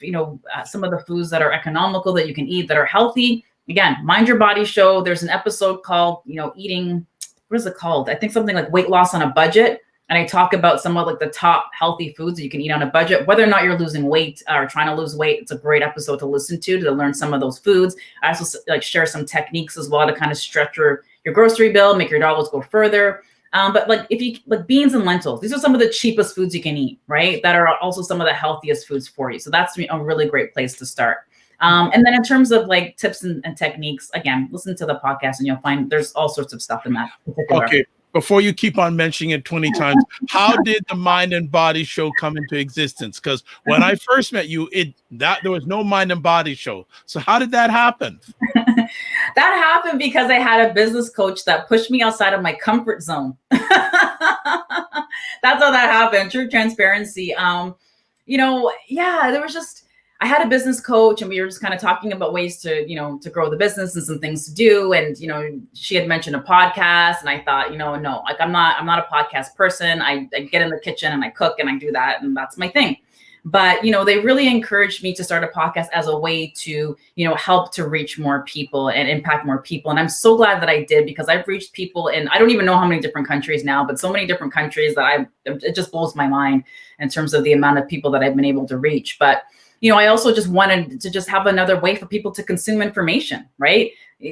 some of the foods that are economical that you can eat that are healthy, again, Mind Your Body show. There's an episode called, eating, what is it called? I think something like weight loss on a budget. And I talk about some of like the top healthy foods that you can eat on a budget, whether or not you're losing weight or trying to lose weight. It's a great episode to listen to learn some of those foods. I also like share some techniques as well to kind of stretch your grocery bill, make your dollars go further. But like if you like beans and lentils, these are some of the cheapest foods you can eat, right? That are also some of the healthiest foods for you. So that's a really great place to start. And then in terms of like tips and techniques, again, listen to the podcast and you'll find there's all sorts of stuff in that particular. Okay. Before you keep on mentioning it 20 times, how did the Mind and Body Show come into existence? Because when I first met you, there was no Mind and Body Show. So how did that happen? That happened because I had a business coach that pushed me outside of my comfort zone. That's how that happened. True transparency. There was just, I had a business coach and we were just kind of talking about ways to, to grow the business and some things to do. And, she had mentioned a podcast and I thought, no, like I'm not a podcast person. I get in the kitchen and I cook and I do that. And that's my thing. But, they really encouraged me to start a podcast as a way to, help to reach more people and impact more people. And I'm so glad that I did, because I've reached people in, I don't even know how many different countries now, but so many different countries that it just blows my mind in terms of the amount of people that I've been able to reach. But I also just wanted to just have another way for people to consume information, right?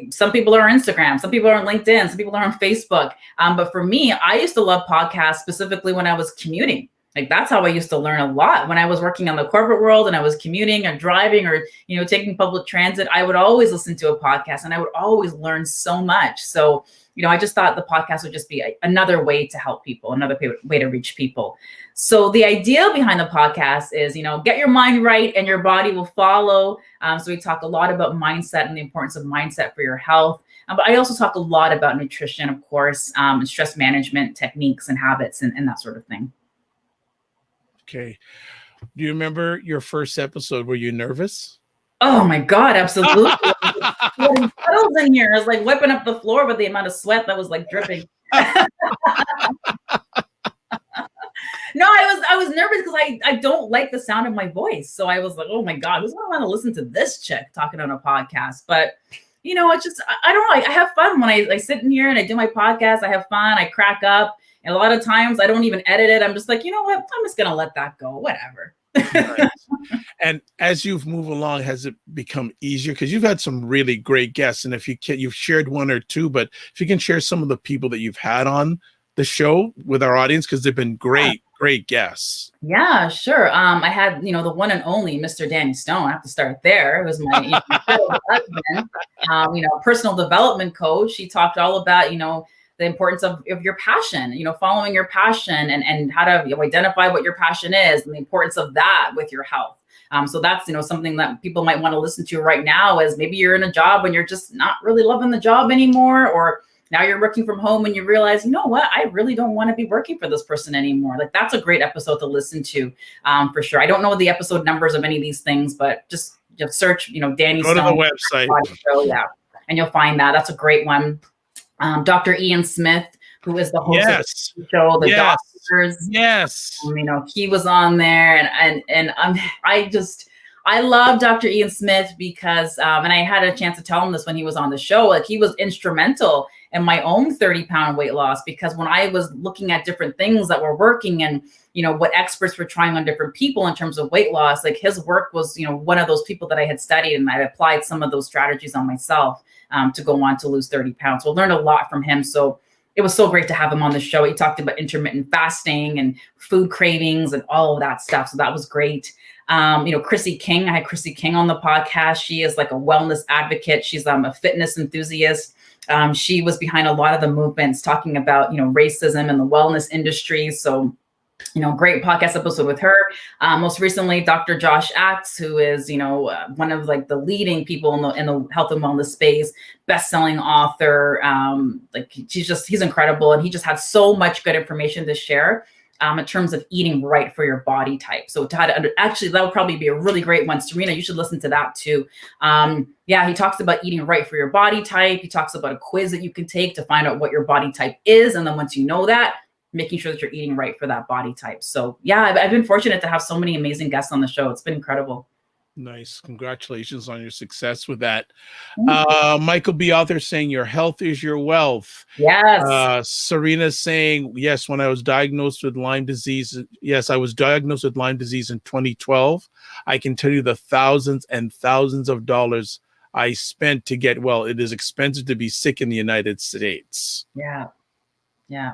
Some people are on Instagram, some people are on LinkedIn, some people are on Facebook. But for me, I used to love podcasts specifically when I was commuting. Like that's how I used to learn a lot. When I was working on the corporate world and I was commuting or driving or, taking public transit, I would always listen to a podcast and I would always learn so much. So, I just thought the podcast would just be another way to help people, another way to reach people. So the idea behind the podcast is, get your mind right and your body will follow. So we talk a lot about mindset and the importance of mindset for your health. But I also talk a lot about nutrition, of course, and stress management techniques and habits and that sort of thing. Okay. Do you remember your first episode? Were you nervous? Oh my God, absolutely. Puddles in here. I was like whipping up the floor with the amount of sweat that was like dripping. No, I was nervous because I don't like the sound of my voice. So I was like, oh my God, who's gonna want to listen to this chick talking on a podcast? But it's just, I don't know. I have fun when I sit in here and I do my podcast. I have fun. I crack up. And a lot of times I don't even edit it. I'm just like, you know what? I'm just gonna let that go. Whatever. Nice. And as you've moved along, has it become easier? Because you've had some really great guests, and if you can, you've shared one or two, but if you can share some of the people that you've had on the show with our audience, because they've been great guests. Yeah, sure. I had, the one and only Mr. Danny Stone. I have to start there. It was my husband, personal development coach. He talked all about, the importance of your passion, following your passion and how to identify what your passion is and the importance of that with your health. So that's, something that people might want to listen to right now is maybe you're in a job and you're just not really loving the job anymore, or now you're working from home and you realize, you know what, I really don't want to be working for this person anymore. Like that's a great episode to listen to for sure. I don't know the episode numbers of any of these things, but just search, Danny Stone. Go to the website. Show, yeah, and you'll find that. That's a great one. Dr. Ian Smith, who is the host of the show, The Doctors. Yes. He was on there and I love Dr. Ian Smith because, and I had a chance to tell him this when he was on the show, like he was instrumental in my own 30-pound weight loss, because when I was looking at different things that were working and, what experts were trying on different people in terms of weight loss, like his work was, one of those people that I had studied, and I applied some of those strategies on myself to go on to lose 30 pounds. So I learned a lot from him. So it was so great to have him on the show. He talked about intermittent fasting and food cravings and all of that stuff. So that was great. Chrissy King, I had Chrissy King on the podcast. She is like a wellness advocate. She's a fitness enthusiast. She was behind a lot of the movements talking about, racism in the wellness industry. So, great podcast episode with her. Most recently, Dr. Josh Axe, who is, one of like the leading people in the health and wellness space, best-selling author. He's incredible. And he just had so much good information to share in terms of eating right for your body type. So actually, that would probably be a really great one. Serena, you should listen to that too. He talks about eating right for your body type. He talks about a quiz that you can take to find out what your body type is. And then once you know that, making sure that you're eating right for that body type. So yeah, I've been fortunate to have so many amazing guests on the show. It's been incredible. Nice. Congratulations on your success with that. Thank you. Michael B. Author saying your health is your wealth. Yes. Serena saying, yes, when I was diagnosed with Lyme disease, yes, I was diagnosed with Lyme disease in 2012. I can tell you the thousands and thousands of dollars I spent to get well. It is expensive to be sick in the United States. Yeah. Yeah.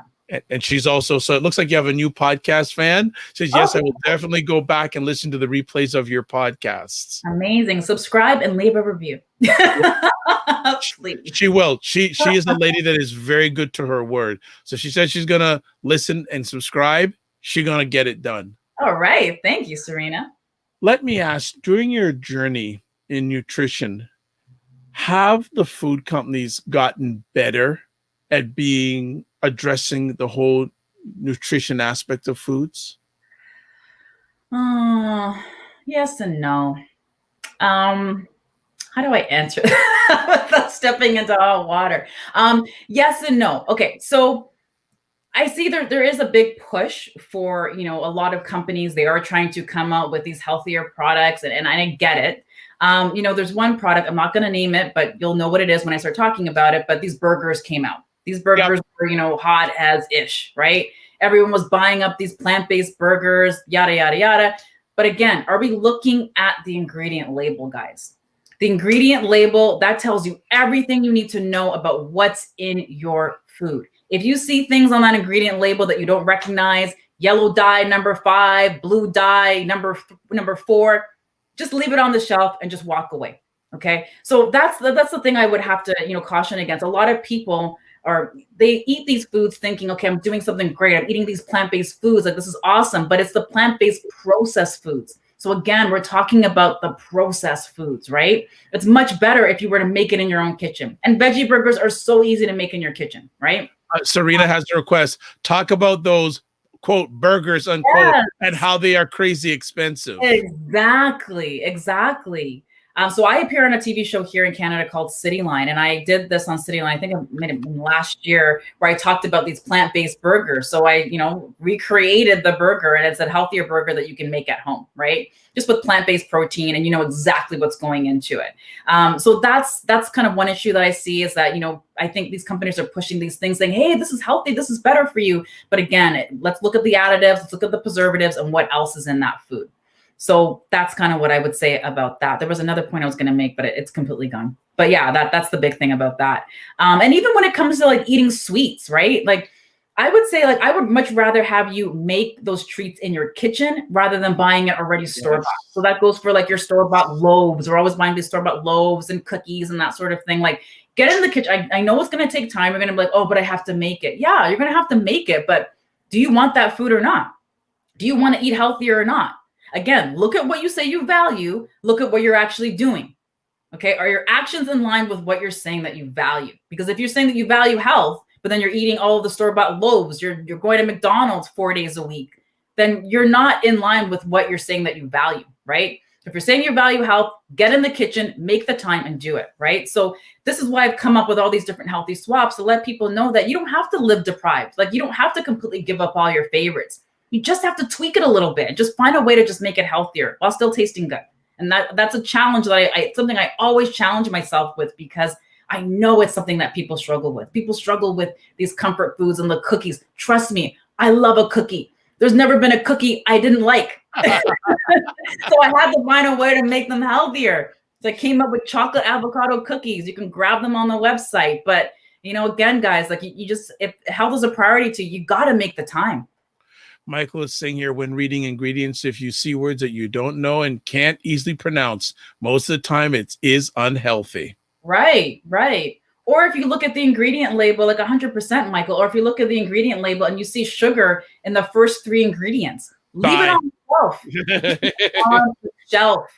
And she's also, so it looks like you have a new podcast fan. Says, yes, I will definitely go back and listen to the replays of your podcasts. Amazing. Subscribe and leave a review. Please. She will. She is a lady that is very good to her word. So she said she's going to listen and subscribe. She's going to get it done. All right. Thank you, Serena. Let me ask, during your journey in nutrition, have the food companies gotten better at addressing the whole nutrition aspect of foods? Yes and no. How do I answer that without stepping into hot water? Yes and no. Okay, so I see there is a big push for, a lot of companies. They are trying to come out with these healthier products, and I get it. There's one product, I'm not going to name it, but you'll know what it is when I start talking about it. But these burgers came out. These burgers were, hot as ish, right? Everyone was buying up these plant-based burgers, yada, yada, yada. But again, are we looking at the ingredient label, guys? The ingredient label, that tells you everything you need to know about what's in your food. If you see things on that ingredient label that you don't recognize, yellow dye number 5, blue dye number 4, just leave it on the shelf and just walk away. Okay. So that's the thing I would have to, caution against. A lot of people they eat these foods thinking, okay, I'm doing something great. I'm eating these plant-based foods. Like, this is awesome, but it's the plant-based processed foods. So again, we're talking about the processed foods, right? It's much better if you were to make it in your own kitchen. And veggie burgers are so easy to make in your kitchen, right? Serena has a request. Talk about those, quote, burgers, unquote, and how they are crazy expensive. Exactly. So I appear on a TV show here in Canada called Cityline, and I did this on Cityline, I think I made it last year, where I talked about these plant-based burgers. So I, recreated the burger, and it's a healthier burger that you can make at home, right? Just with plant-based protein, and you know exactly what's going into it. So that's kind of one issue that I see, is that, I think these companies are pushing these things saying, hey, this is healthy, this is better for you. But again, let's look at the additives, let's look at the preservatives and what else is in that food. So that's kind of what I would say about that. There was another point I was going to make, but it's completely gone. But yeah, that's the big thing about that. And even when it comes to like eating sweets, right? Like, I would say, like, I would much rather have you make those treats in your kitchen rather than buying it already store-bought. So that goes for like your store-bought loaves. We're always buying these store-bought loaves and cookies and that sort of thing. Like, get in the kitchen. I know it's going to take time. You're going to be like, oh, but I have to make it. Yeah, you're going to have to make it. But do you want that food or not? Do you want to eat healthier or not? Again, look at what you say you value. Look at what you're actually doing. Okay. Are your actions in line with what you're saying that you value? Because if you're saying that you value health, but then you're eating all of the store-bought loaves, you're going to McDonald's 4 days a week, then you're not in line with what you're saying that you value, right? If you're saying you value health, get in the kitchen, make the time and do it, right? So this is why I've come up with all these different healthy swaps to let people know that you don't have to live deprived. Like, you don't have to completely give up all your favorites. You just have to tweak it a little bit and just find a way to just make it healthier while still tasting good. And that's a challenge that something I always challenge myself with, because I know it's something that people struggle with. People struggle with these comfort foods and the cookies. Trust me, I love a cookie. There's never been a cookie I didn't like. So I had to find a way to make them healthier. So I came up with chocolate avocado cookies. You can grab them on the website. But, again, guys, like, you just, if health is a priority to you, got to make the time. Michael is saying here, when reading ingredients, if you see words that you don't know and can't easily pronounce, most of the time it is unhealthy. Right. Or if you look at the ingredient label, like 100%, Michael, or if you look at the ingredient label and you see sugar in the first 3 ingredients, leave it on the shelf.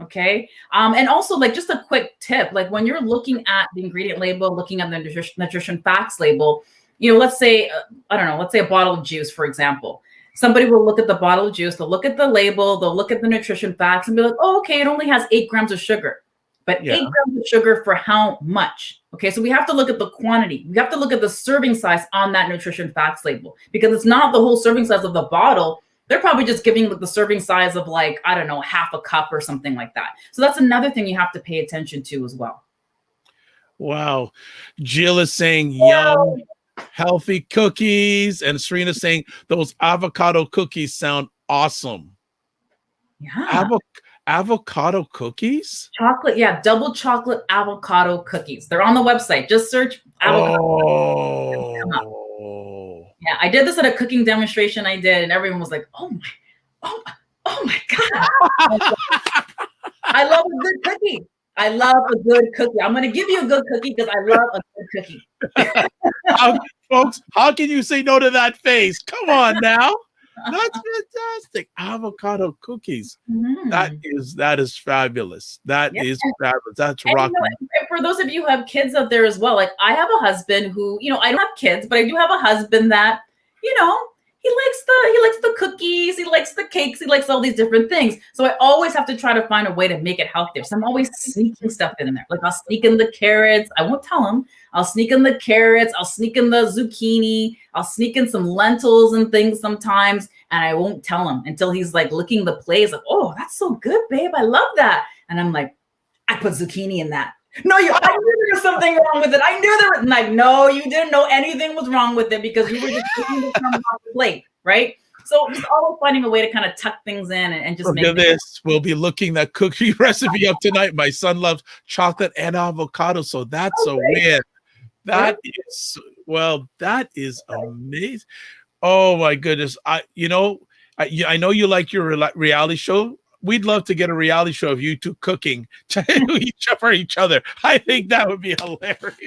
Okay. And also, like, just a quick tip, like, when you're looking at the ingredient label, looking at the nutrition facts label, let's say, let's say a bottle of juice, for example. Somebody will look at the bottle of juice, they'll look at the label, they'll look at the nutrition facts and be like, oh, okay, it only has 8 grams of sugar. But 8 grams of sugar for how much? Okay, so we have to look at the quantity. We have to look at the serving size on that nutrition facts label, because it's not the whole serving size of the bottle they're probably just giving the serving size of like, I don't know, half a cup or something like that. So that's another thing you have to pay attention to as well. Wow. Jill is saying yum, healthy cookies. And Serena saying those avocado cookies sound awesome. Yeah. Avocado cookies? Chocolate, yeah, double chocolate avocado cookies. They're on the website. Just search avocado. Oh. Yeah, I did this at a cooking demonstration I did, and everyone was like, oh my God. I love a good cookie. I love a good cookie. I'm going to give you a good cookie because I love a good cookie. Folks, how can you say no to that face? Come on now. That's fantastic. Avocado cookies. Mm-hmm. That is fabulous. That is fabulous. That's rocking. For those of you who have kids out there as well, like I have a husband who, I don't have kids, but I do have a husband that, he likes the cookies, he likes the cakes, he likes all these different things. So I always have to try to find a way to make it healthier. So I'm always sneaking stuff in there. Like I'll sneak in the carrots. I won't tell him. I'll sneak in the carrots. I'll sneak in the zucchini. I'll sneak in some lentils and things sometimes. And I won't tell him until he's like licking the plate. He's like, oh, that's so good, babe. I love that. And I'm like, I put zucchini in that. No, I knew there was something wrong with it. I knew there was, like, no, you didn't know anything was wrong with it because you were just eating it from off the plate, right? So just always finding a way to kind of tuck things in and just make this. We'll be looking that cookie recipe up tonight. My son loves chocolate and avocado, so that's a win. That is amazing. Oh my goodness! I know you like your reality show. We'd love to get a reality show of you two cooking for each other. I think that would be hilarious.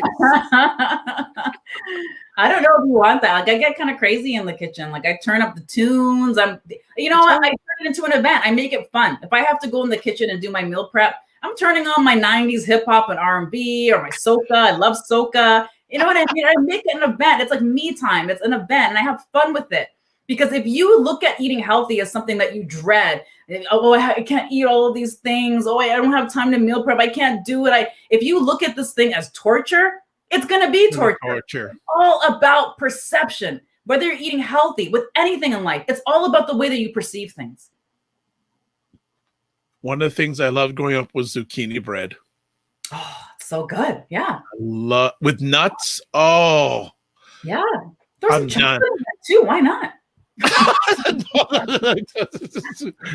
I don't know if you want that. Like I get kind of crazy in the kitchen. Like I turn up the tunes. I turn it into an event. I make it fun. If I have to go in the kitchen and do my meal prep, I'm turning on my 90s hip hop and R&B or my soca. I love soca. You know what I mean? I make it an event. It's like me time. It's an event and I have fun with it. Because if you look at eating healthy as something that you dread, oh, I can't eat all of these things. Oh, I don't have time to meal prep. I can't do it. If you look at this thing as torture, it's going to be torture. It's all about perception. Whether you're eating healthy with anything in life, it's all about the way that you perceive things. One of the things I loved growing up was zucchini bread. Oh, it's so good. Yeah. With nuts. Oh. Yeah. There's some chocolate in that too. Why not?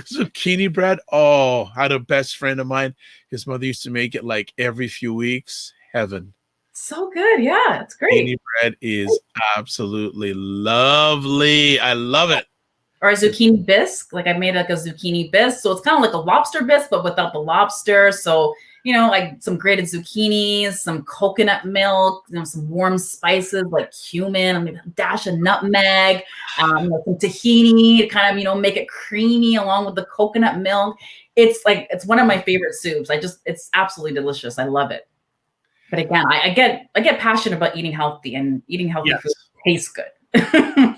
Zucchini bread. Oh, I had a best friend of mine. His mother used to make it like every few weeks. Heaven. So good. Yeah, it's great. Zucchini bread is absolutely lovely. I love it. Or a zucchini bisque. Like I made like a zucchini bisque. So it's kind of like a lobster bisque, but without the lobster. So, like some grated zucchinis, some coconut milk, some warm spices like cumin, maybe a dash of nutmeg, some tahini to kind of, make it creamy along with the coconut milk. It's one of my favorite soups. It's absolutely delicious. I love it. But again, I get passionate about eating healthy, and eating healthy food tastes good.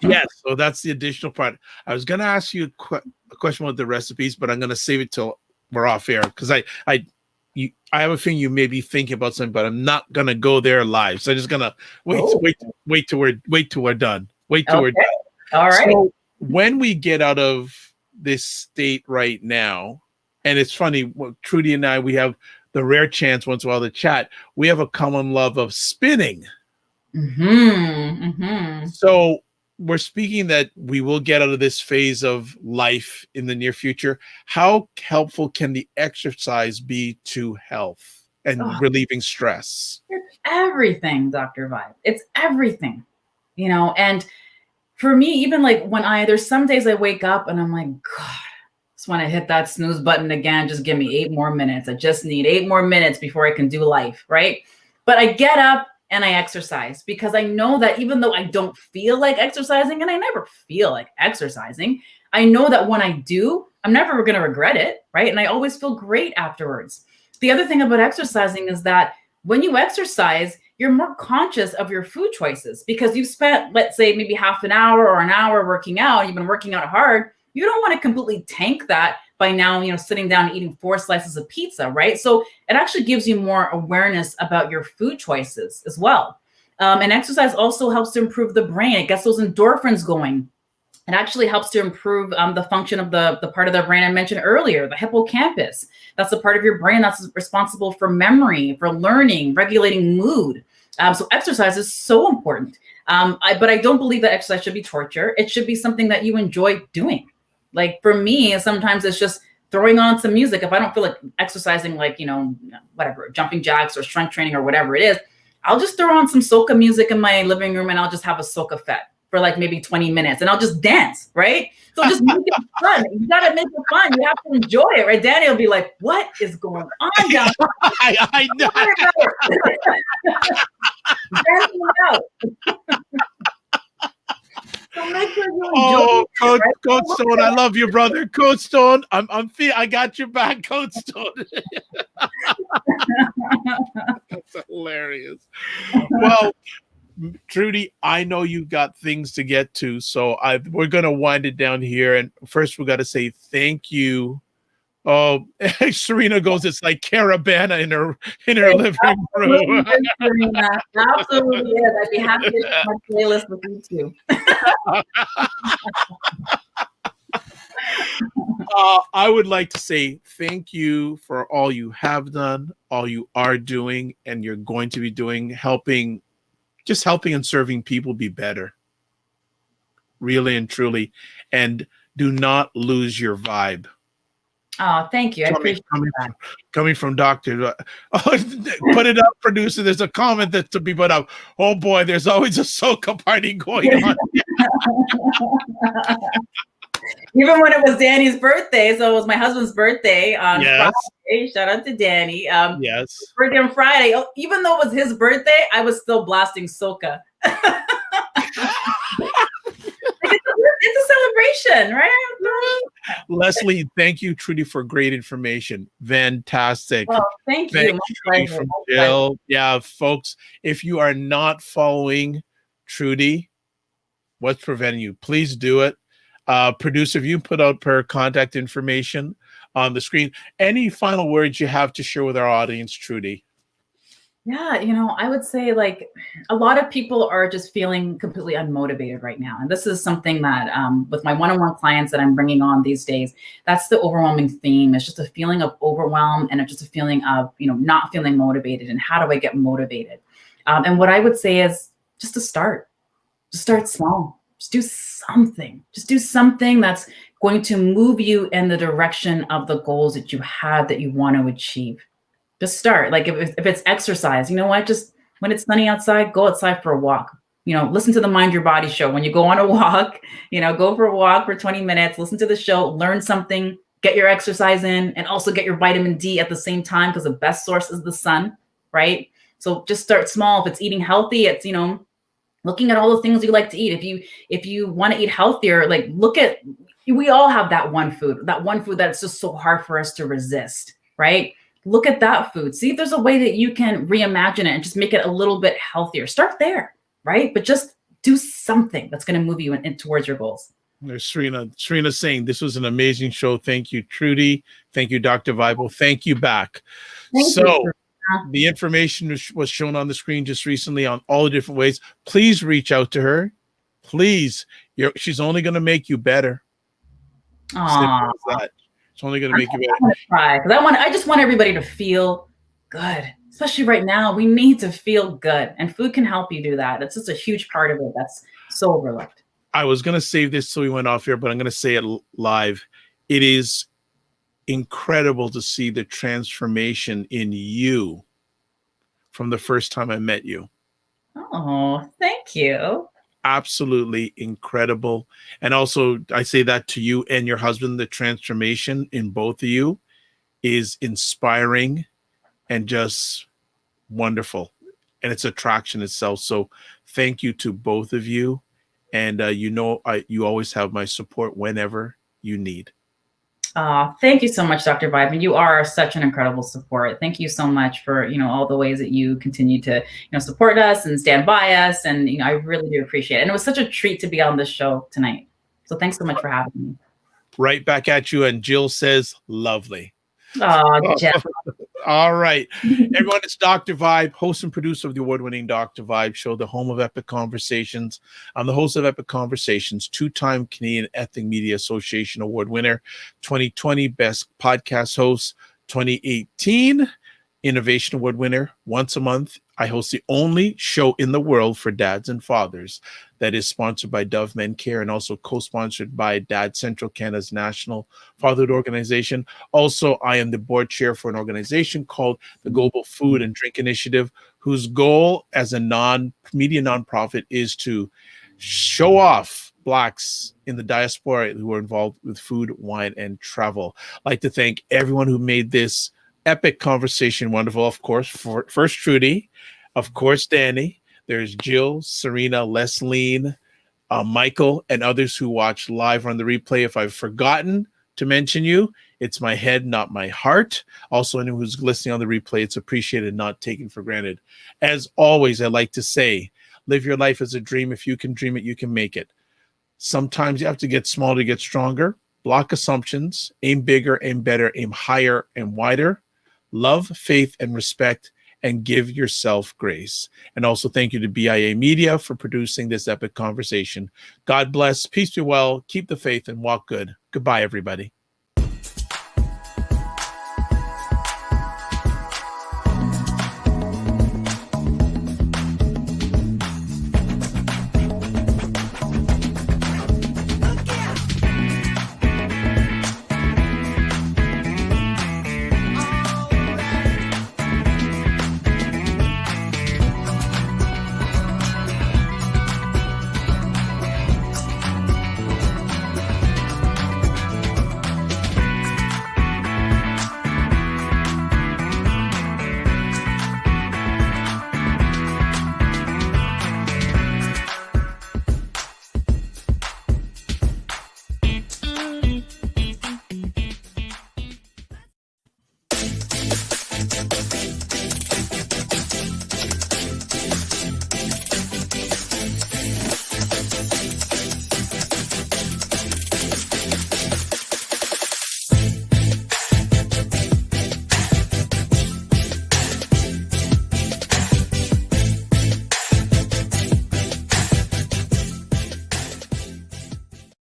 Yes. So that's the additional part. I was going to ask you a question about the recipes, but I'm going to save it till we're off air because I have a feeling you may be thinking about something, but I'm not gonna go there live. So I'm just gonna wait till we're done. Wait till we're done. All right. So when we get out of this state right now, and it's funny, Trudy and I, we have the rare chance once in a while to chat. We have a common love of spinning. Mm-hmm. Mm-hmm. So we're speaking that we will get out of this phase of life in the near future. How helpful can the exercise be to health and relieving stress? It's everything, Dr. Vibe. It's everything, and for me, even like there's some days I wake up and I'm like, God, just want to hit that snooze button again. Just give me 8 more minutes. I just need 8 more minutes before I can do life. Right. But I get up and I exercise because I know that even though I don't feel like exercising, and I never feel like exercising, I know that when I do, I'm never going to regret it, right? And I always feel great afterwards. The other thing about exercising is that when you exercise, you're more conscious of your food choices because you've spent, let's say, maybe half an hour or an hour working out. You've been working out hard. You don't want to completely tank that by now, sitting down and eating 4 slices of pizza, right? So it actually gives you more awareness about your food choices as well. And exercise also helps to improve the brain. It gets those endorphins going. It actually helps to improve the function of the part of the brain I mentioned earlier, the hippocampus. That's the part of your brain that's responsible for memory, for learning, regulating mood. So exercise is so important. But I don't believe that exercise should be torture. It should be something that you enjoy doing. Like for me, sometimes it's just throwing on some music. If I don't feel like exercising, like, whatever, jumping jacks or strength training or whatever it is, I'll just throw on some soca music in my living room and I'll just have a soca fet for like maybe 20 minutes and I'll just dance, right? So just make it fun. You gotta make it fun. You have to enjoy it, right? Danny will be like, what is going on down there? I know. Dancing out. So make sure you enjoy it, Coach, right? Coach Stone, I love you, brother. Coach Stone, I got your back, Coach Stone. That's hilarious. Well, Trudy, I know you've got things to get to, so we're going to wind it down here. And first, we got to say thank you. Oh, Serena goes, it's like Caravana in her living room. Absolutely is. I'd be happy to share my playlist with you too. I would like to say thank you for all you have done, all you are doing, and you're going to be doing, helping and serving people be better. Really and truly. And do not lose your vibe. Oh, thank you. I appreciate that. Coming from Dr. Put it up, producer. There's a comment that's to be put up. Oh boy, there's always a soca party going on. Even when it was Danny's birthday, so it was my husband's birthday on Friday. Shout out to Danny. Yes. Birthday on Friday. Oh, even though it was his birthday, I was still blasting soca. It's a celebration, right? Leslie, thank you, Trudy, for great information. Fantastic. Oh, thank you. Trudy from Jill. Yeah, folks, if you are not following Trudy, what's preventing you? Please do it. Producer, if you put out her contact information on the screen. Any final words you have to share with our audience, Trudy? Yeah, I would say like a lot of people are just feeling completely unmotivated right now. And this is something that with my one-on-one clients that I'm bringing on these days, that's the overwhelming theme. It's just a feeling of overwhelm and it's just a feeling of, not feeling motivated. And how do I get motivated? And what I would say is just to start. Just start small. Just do something. Just do something that's going to move you in the direction of the goals that you have that you want to achieve. Just start. Like if it's exercise, you know what? Just when it's sunny outside, go outside for a walk. Listen to the Mind Your Body show. When you go on a walk, go for a walk for 20 minutes, listen to the show, learn something, get your exercise in, and also get your vitamin D at the same time because the best source is the sun, right? So just start small. If it's eating healthy, it's, looking at all the things you like to eat. If you want to eat healthier, like we all have that one food that's just so hard for us to resist, right? Look at that food. See if there's a way that you can reimagine it and just make it a little bit healthier. Start there, right? But just do something that's going to move you in towards your goals. There's Serena saying this was an amazing show. Thank you, Trudy. Thank you, Dr. Vibo. Thank you back. Thank you. The information was shown on the screen just recently on all the different ways. Please reach out to her. Please. She's only going to make you better. Aww. It's only going to make you better. I'm going to try because I just want everybody to feel good, especially right now. We need to feel good, and food can help you do that. It's just a huge part of it that's so overlooked. I was going to save this so we went off here, but I'm going to say it live. It is incredible to see the transformation in you from the first time I met you. Oh, thank you. Absolutely incredible. And also I say that to you and your husband, the transformation in both of you is inspiring and just wonderful. And it's attraction itself. So thank you to both of you. And you always have my support whenever you need. Thank you so much, Dr. Vibe. You are such an incredible support. Thank you so much for, all the ways that you continue to, support us and stand by us. And, I really do appreciate it. And it was such a treat to be on this show tonight. So thanks so much for having me. Right back at you. And Jill says, lovely. Oh, Jeff. All right. Everyone, it's Dr. Vibe, host and producer of the award-winning Dr. Vibe show, the home of Epic Conversations. I'm the host of Epic Conversations, two-time Canadian Ethnic Media Association award winner, 2020 Best Podcast Host, 2018 Innovation Award winner. Once a month, I host the only show in the world for dads and fathers that is sponsored by Dove Men Care and also co-sponsored by Dad Central, Canada's national fatherhood organization. Also, I am the board chair for an organization called the Global Food and Drink Initiative, whose goal as a media nonprofit is to show off Blacks in the diaspora who are involved with food, wine, and travel. I'd like to thank everyone who made this epic conversation wonderful. Of course, first Trudy, of course Danny. There's Jill, Serena, Leslie, Michael, and others who watch live on the replay. If I've forgotten to mention you, it's my head, not my heart. Also, anyone who's listening on the replay, it's appreciated, not taken for granted. As always, I like to say, live your life as a dream. If you can dream it, you can make it. Sometimes you have to get small to get stronger. Block assumptions, aim bigger, aim better, aim higher and wider. Love, faith, and respect, and give yourself grace. And also thank you to BIA Media for producing this epic conversation. God bless, peace be well, keep the faith, and walk good. Goodbye, everybody.